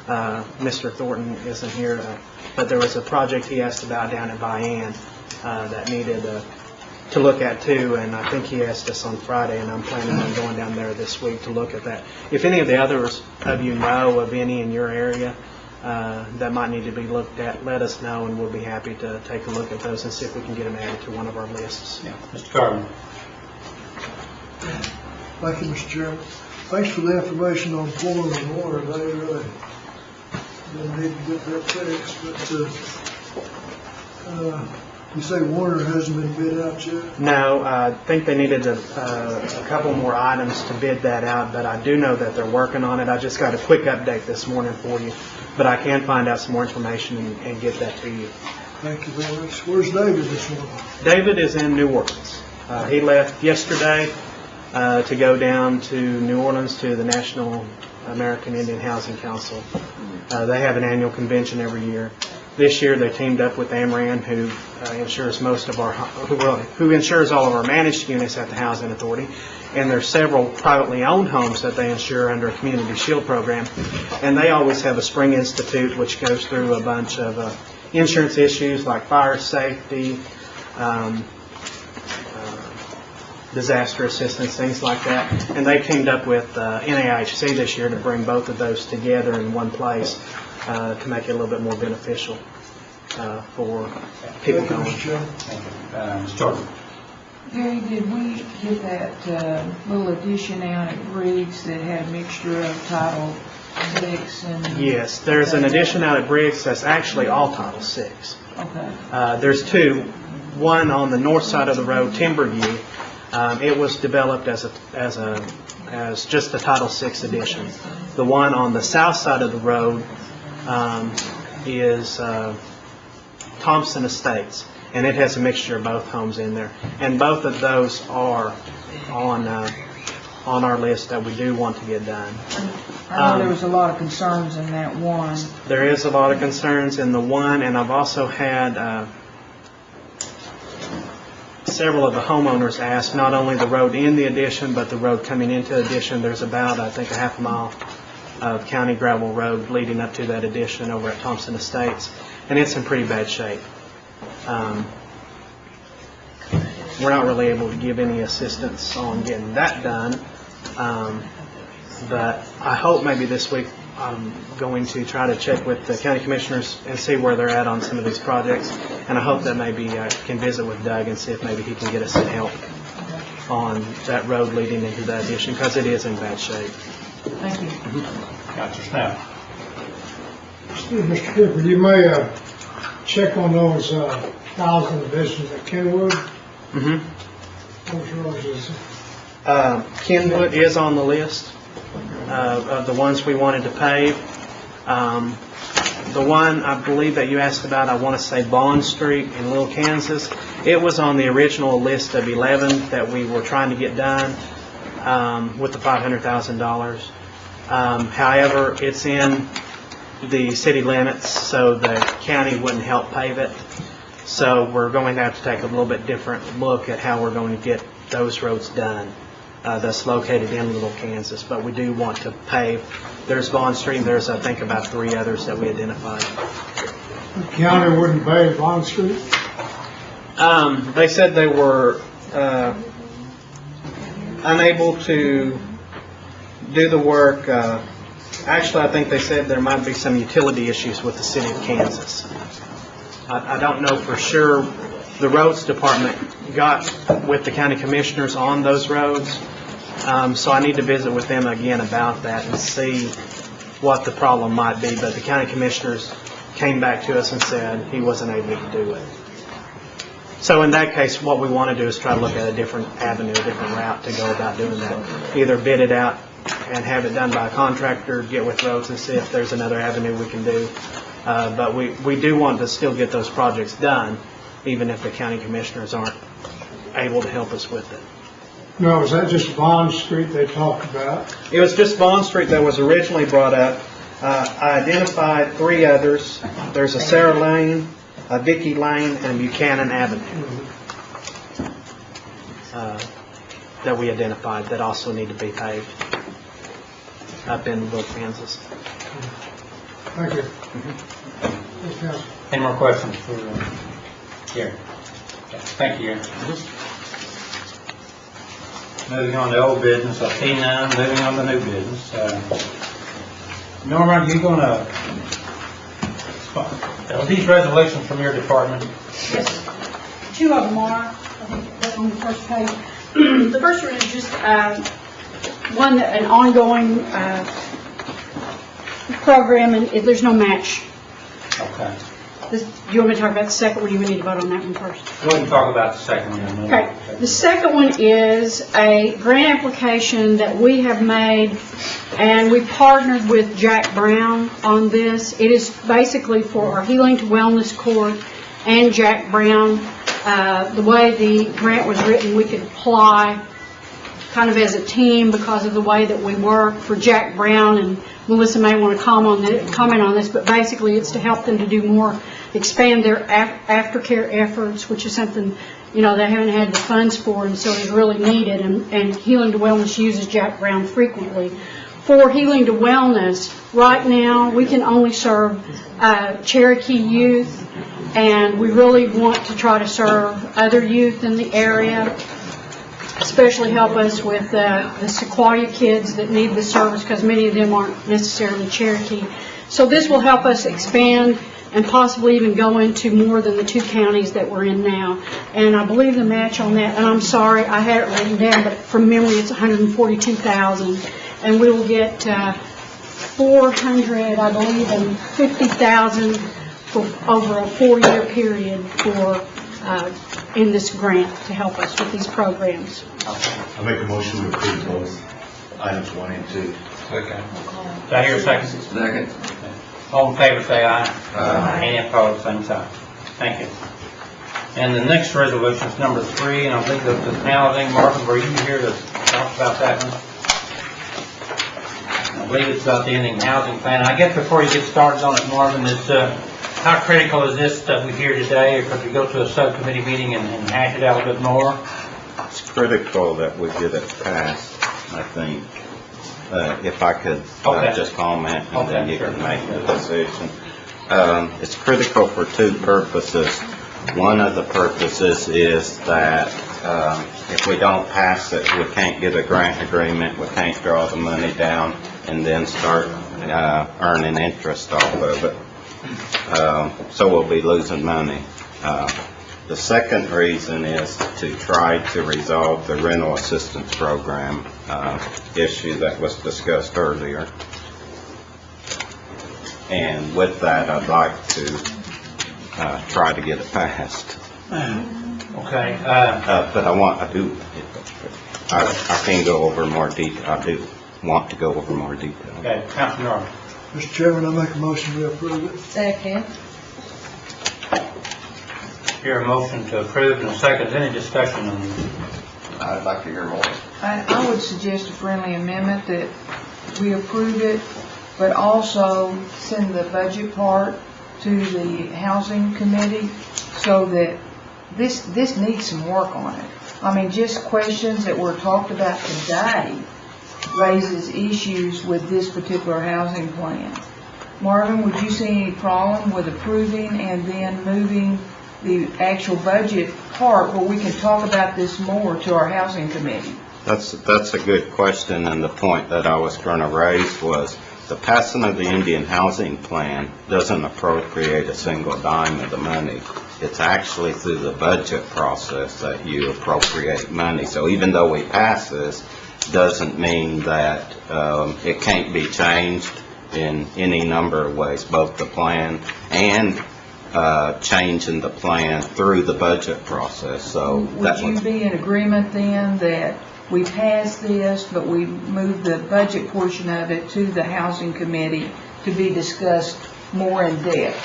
Mr. Thornton isn't here, but there was a project he asked about down at Bayan that needed to look at too, and I think he asked us on Friday, and I'm planning on going down there this week to look at that. If any of the others of you know of any in your area that might need to be looked at, let us know, and we'll be happy to take a look at those and see if we can get them added to one of our lists. Yeah. Mr. Carvin. Thank you, Mr. Chairman. Thanks for the information on Porham and Warner. They really need to get that fixed, but you say Warner hasn't been bid out yet? No, I think they needed a couple more items to bid that out, but I do know that they're working on it. I just got a quick update this morning for you, but I can find out some more information and get that to you. Thank you very much. Where's David this morning? David is in New Orleans. He left yesterday to go down to New Orleans to the National American Indian Housing Council. They have an annual convention every year. This year, they teamed up with Amran, who insures most of our, who insures all of our managed units at the Housing Authority. And there's several privately owned homes that they insure under a Community Shield program. And they always have a Spring Institute, which goes through a bunch of insurance issues like fire safety, disaster assistance, things like that. And they teamed up with NAIHC this year to bring both of those together in one place to make it a little bit more beneficial for people going. Mr. Jordan. Gary, did we get that little addition out at Briggs that had a mixture of Title VI and... Yes, there's an addition out at Briggs that's actually all Title VI. Okay. There's two. One on the north side of the road, Timberview. It was developed as just a Title VI addition. The one on the south side of the road is Thompson Estates, and it has a mixture of both homes in there. And both of those are on our list that we do want to get done. I know there was a lot of concerns in that one. There is a lot of concerns in the one, and I've also had several of the homeowners ask not only the road in the addition, but the road coming into the addition. There's about, I think, a half a mile of county gravel road leading up to that addition over at Thompson Estates, and it's in pretty bad shape. We're not really able to give any assistance on getting that done, but I hope maybe this week I'm going to try to check with the county commissioners and see where they're at on some of these projects, and I hope that maybe I can visit with Doug and see if maybe he can get us some help on that road leading into that addition, because it is in bad shape. Thank you. Dr. Snell. Mr. Cooper, you may check on those 1,000 additions at Kenwood. Those roads is Kenwood is on the list of the ones we wanted to pave. The one I believe that you asked about, I want to say Bond Street in Little Kansas, it was on the original list of 11 that we were trying to get done with the $500,000. However, it's in the city limits, so the county wouldn't help pave it. So we're going to have to take a little bit different look at how we're going to get those roads done. That's located in Little Kansas, but we do want to pave. There's Bond Street, there's I think about 3 others that we identified. the county wouldn't pave Bond Street? They said they were unable to do the work. Actually, I think they said there might be some utility issues with the city of Kansas. I don't know for sure. The roads department got with the county commissioners on those roads, so I need to visit with them again about that and see what the problem might be. But the county commissioners came back to us and said he wasn't able to do it. So in that case, what we want to do is try to look at a different avenue, a different route to go about doing that. Either bid it out and have it done by a contractor, get with roads and see if there's another avenue we can do. But we do want to still get those projects done, even if the county commissioners aren't able to help us with it. No, was that just Bond Street they talked about? It was just Bond Street that was originally brought up. I identified 3 others. There's a Sarah Lane, a Vicky Lane, and Buchanan Avenue that we identified that also need to be paved up in Little Kansas. Thank you. Any more questions for Gary? Thank you, Gary. Moving on to old business, I see none. Moving on to new business. Norma, are you going to, are these resolutions from your department? Yes. 2 of them are. I think that's on the first page. The first one is just an ongoing program, and there's no match. Okay. Do you want me to talk about the second one, or do you need to vote on that one first? Go ahead and talk about the second one. Okay. The second one is a grant application that we have made, and we partnered with Jack Brown on this. It is basically for our Healing to Wellness Court and Jack Brown. The way the grant was written, we could apply kind of as a team because of the way that we work for Jack Brown, and Melissa may want to comment on this, but basically it's to help them to do more, expand their aftercare efforts, which is something, they haven't had the funds for, and so is really needed, and Healing to Wellness uses Jack Brown frequently. For Healing to Wellness, right now, we can only serve Cherokee youth, and we really want to try to serve other youth in the area, especially help us with the Sequoia kids that need the service, because many of them aren't necessarily Cherokee. So this will help us expand and possibly even go into more than the 2 counties that we're in now. And I believe the match on that, and I'm sorry, I had it written down, but from memory it's $142,000. And we will get $400, I believe, and $50,000 for over a 4-year period for in this grant to help us with these programs. I make a motion to approve both items 1 and 2. Okay. Do I hear a second? Second. All in favor, say aye. Aye. Any opposed, same sign. Thank you. And the next resolution is number 3, and I believe that the housing. Marvin, were you here to talk about that one? I believe it's about the ending housing plan. I guess before you get started on it, Marvin, is how critical is this that we hear today, or could we go to a subcommittee meeting and hash it out a bit more? It's critical that we get it passed, I think. If I could just comment, and then you can make the decision. It's critical for 2 purposes. One of the purposes is that if we don't pass it, we can't get a grant agreement, we can't draw the money down and then start earning interest off of it. So we'll be losing money. The second reason is to try to resolve the rental assistance program issue that was discussed earlier. And with that, I'd like to try to get it passed. Okay. But I can go over more detail. I do want to go over more detail. Okay, Councilman Norman. Mr. Chairman, I make a motion to approve it. Second. Hear a motion to approve and a second. Any discussion on this? I'd like to hear more. I would suggest a friendly amendment that we approve it, but also send the budget part to the housing committee so that this needs some work on it. I mean, just questions that were talked about today raises issues with this particular housing plan. Marvin, would you see any problem with approving and then moving the actual budget part where we can talk about this more to our housing committee? That's a good question, and the point that I was going to raise was the passing of the Indian Housing Plan doesn't appropriate a single dime of the money. It's actually through the budget process that you appropriate money. So even though we pass this, doesn't mean that it can't be changed in any number of ways, both the plan and changing the plan through the budget process. So would you be in agreement then that we pass this, but we move the budget portion of it to the housing committee to be discussed more in depth?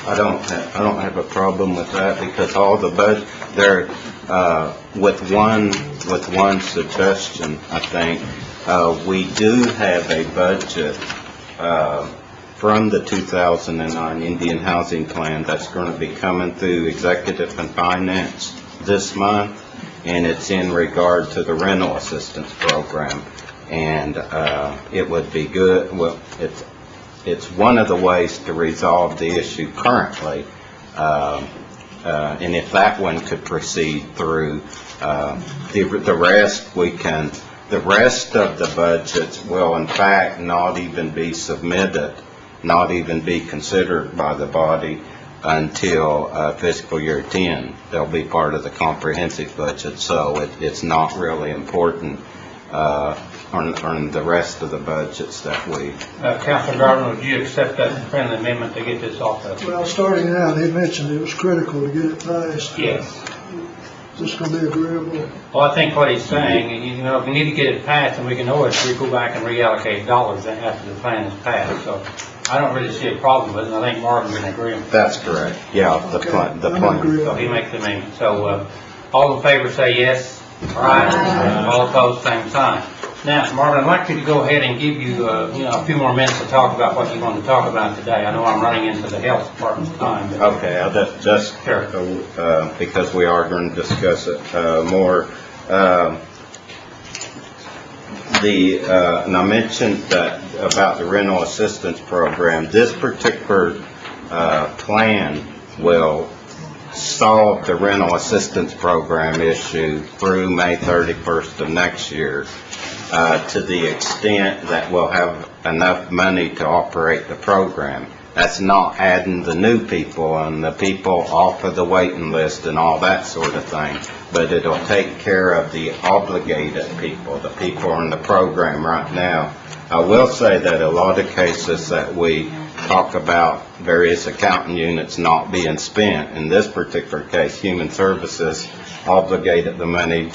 I don't have a problem with that, because all the budget there, with one suggestion, I think we do have a budget from the 2009 Indian Housing Plan that's going to be coming through Executive and Finance this month, and it's in regard to the rental assistance program. And it would be good. Well, it's one of the ways to resolve the issue currently, and if that one could proceed through, the rest of the budgets will in fact not even be submitted, not even be considered by the body until fiscal year 10. They'll be part of the comprehensive budget, so it's not really important on the rest of the budgets that we... Councilor Gardner, would you accept that friendly amendment to get this off the... Well, starting out, he mentioned it was critical to get it passed. Yes. Is this going to be agreeable? Well, I think what he's saying, if we need to get it passed, and we can always go back and reallocate dollars after the plan is passed. So I don't really see a problem with it, and I think Marvin's in agreement. That's correct. Yeah, the plan. So he makes the amendment. So all in favor say yes. Aye. All opposed, same sign. Now, Marvin, I'd like you to go ahead and give you, a few more minutes to talk about what you want to talk about today. I know I'm running into the health department's time. but- Okay, I'll just, because we are going to discuss it more. And I mentioned that about the rental assistance program. This particular plan will solve the rental assistance program issue through May 31st of next year, to the extent that we'll have enough money to operate the program. That's not adding the new people and the people off of the waiting list and all that sort of thing, but it'll take care of the obligated people, the people in the program right now. I will say that a lot of cases that we talk about various accounting units not being spent, in this particular case, Human Services obligated the money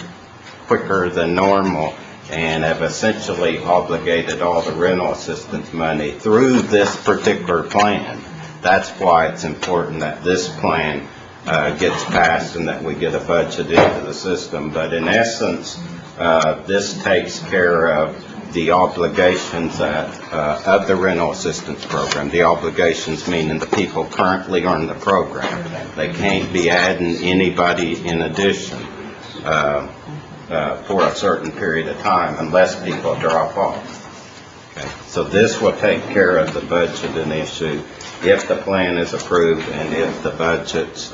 quicker than normal and have essentially obligated all the rental assistance money through this particular plan. That's why it's important that this plan gets passed and that we get a budget into the system. But in essence, this takes care of the obligations of the rental assistance program. The obligations meaning the people currently on the program. They can't be adding anybody in addition for a certain period of time unless people drop off. Okay. So this will take care of the budgeting issue if the plan is approved and if the budgets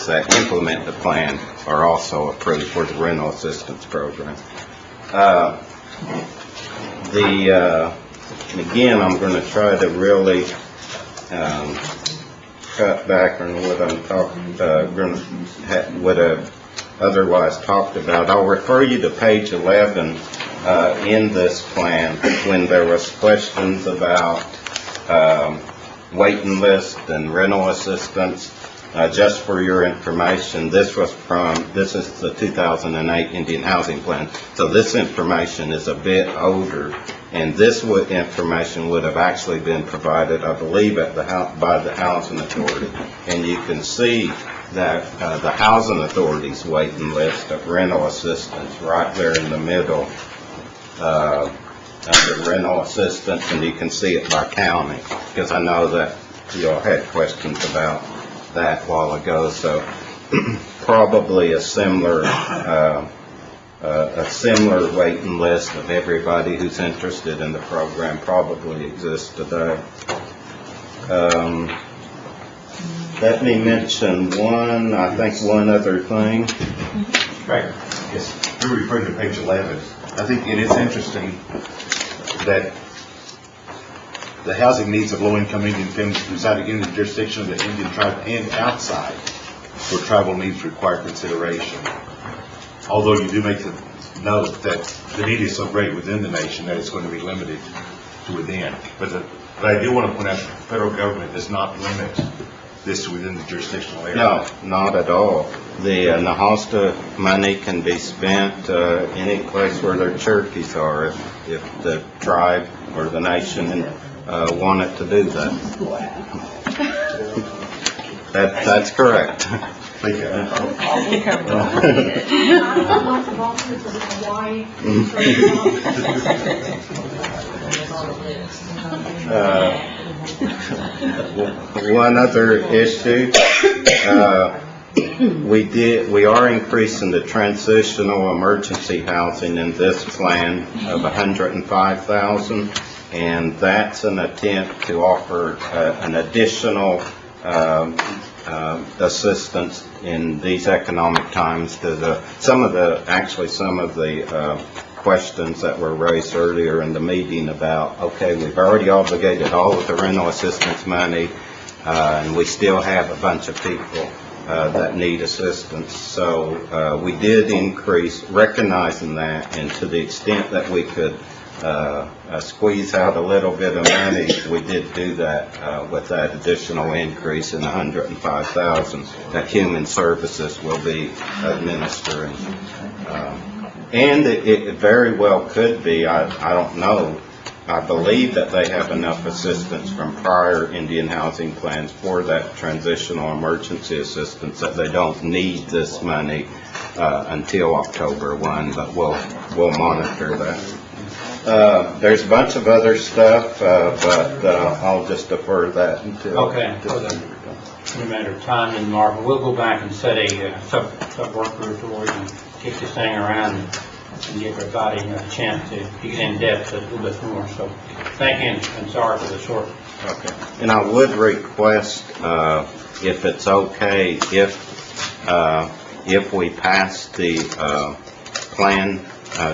that implement the plan are also approved for the rental assistance program. Again, I'm going to try to really cut back on what I'm what I've otherwise talked about. I'll refer you to page 11 in this plan when there was questions about waiting list and rental assistance. Just for your information, this is the 2008 Indian Housing Plan. So this information is a bit older, and this information would have actually been provided, I believe, by the Housing Authority. And you can see that the Housing Authority's waiting list of rental assistance right there in the middle under rental assistance, and you can see it by county, because I know that you all had questions about that a while ago. So probably a similar waiting list of everybody who's interested in the program probably exists today. Let me mention one other thing. Right. Yes, we're referring to page 11. I think it is interesting that the housing needs of low-income Indian families residing in the jurisdiction of the Indian tribe and outside where tribal needs require consideration. Although you do make the note that the need is so great within the nation that it's going to be limited to within. But I do want to point out that the federal government does not limit this to within the jurisdictional area. No, not at all. The Nahosta money can be spent any place where their Cherokees are if the tribe or the nation wanted to do that. That's correct. Thank you. One other issue, we are increasing the transitional emergency housing in this plan of $105,000, and that's an attempt to offer an additional assistance in these economic times to some of the questions that were raised earlier in the meeting about, okay, we've already obligated all of the rental assistance money, and we still have a bunch of people that need assistance. So we did increase, recognizing that, and to the extent that we could squeeze out a little bit of money, we did do that with that additional increase in $105,000 that Human Services will be administering. And it very well could be, I don't know, I believe that they have enough assistance from prior Indian housing plans for that transitional emergency assistance that they don't need this money until October 1, but we'll monitor that. There's a bunch of other stuff, but I'll just defer that until. Okay. In a matter of time, and Marvin, we'll go back and set a sub-work group to where we can kick this thing around and give everybody a chance to get in depth a little bit more. So thank you, and sorry for the short. Okay. And I would request, if it's okay, if we pass the plan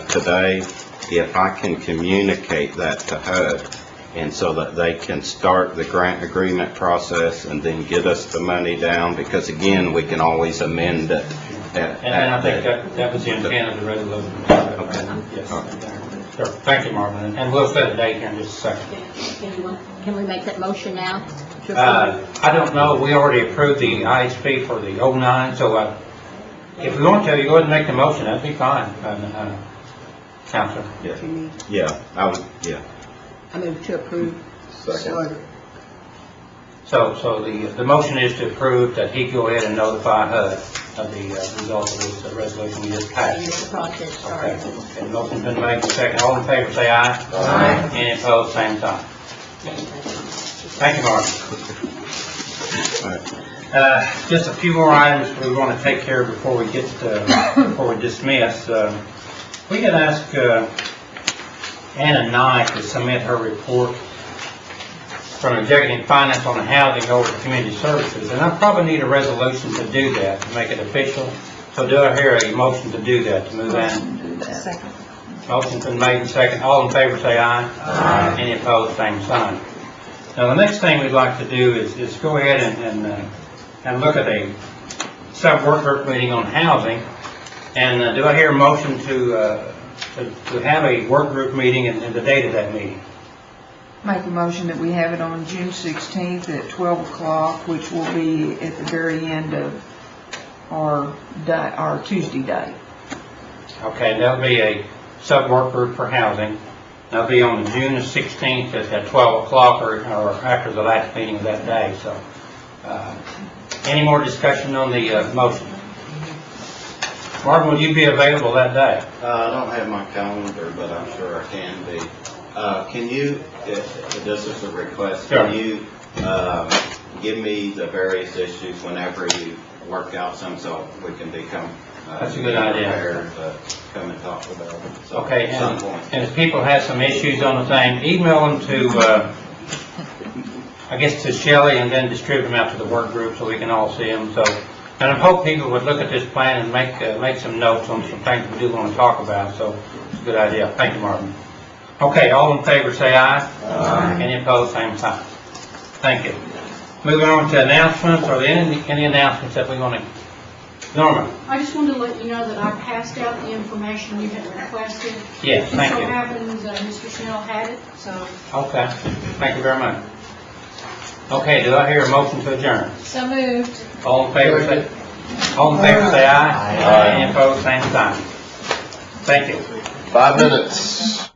today, if I can communicate that to HUD, and so that they can start the grant agreement process and then get us the money down, because again, we can always amend it. And I think that was the intent of the resolution. Okay. Yes. Sure. Thank you, Marvin. And we'll set a date here in just a second. Can we make that motion now? I don't know. We already approved the ISP for the 09, so if we want to, you go ahead and make the motion. That'd be fine, Counselor. Yeah, I move to approve. Second. So the motion is to approve that he go ahead and notify HUD of the result of this resolution we just passed. Get the process started. Okay. Motion's been made. Second. All in favor, say aye. Aye. Any opposed, same sign. Thank you, Mark. Just a few more items we want to take care of before we get before we dismiss. We had asked Anna Knight to submit her report from Executive Finance on the housing over to Community Services, and I probably need a resolution to do that, to make it official. So do I hear a motion to do that, to move on? Second. Motion's been made and second. All in favor say aye. Aye. Any opposed, same sign. Now the next thing we'd like to do is go ahead and look at a sub-work group meeting on housing. And do I hear a motion to have a work group meeting and the date of that meeting? Make a motion that we have it on June 16th at 12 o'clock, which will be at the very end of our Tuesday day. Okay, that'll be a sub-work group for housing. That'll be on June the 16th at 12 o'clock or after the last meeting of that day. So, any more discussion on the motion? Martin, will you be available that day? I don't have my calendar, but I'm sure I can be. Can you, if this is a request, Sure. Can you give me the various issues whenever you work out some, so we can become That's a good idea. prepared to come and talk about it. So, Okay, at some point. and if people have some issues on the thing, email them to, I guess to Shelley, and then distribute them out to the work group so we can all see them. So, and I hope people would look at this plan and make some notes on some things we do want to talk about. So, it's a good idea. Thank you, Martin. Okay, all in favor say aye. Aye. Any opposed, same sign. Thank you. Moving on to announcements. Are there any announcements that we want to? Norma? I just wanted to let you know that I passed out the information you had requested. Yes, thank you. So happens, Mr. Snell had it, so. Okay, thank you very much. Okay, do I hear a motion to adjourn? So moved. All in favor say aye. Aye. Any opposed, same sign. Thank you. 5 minutes.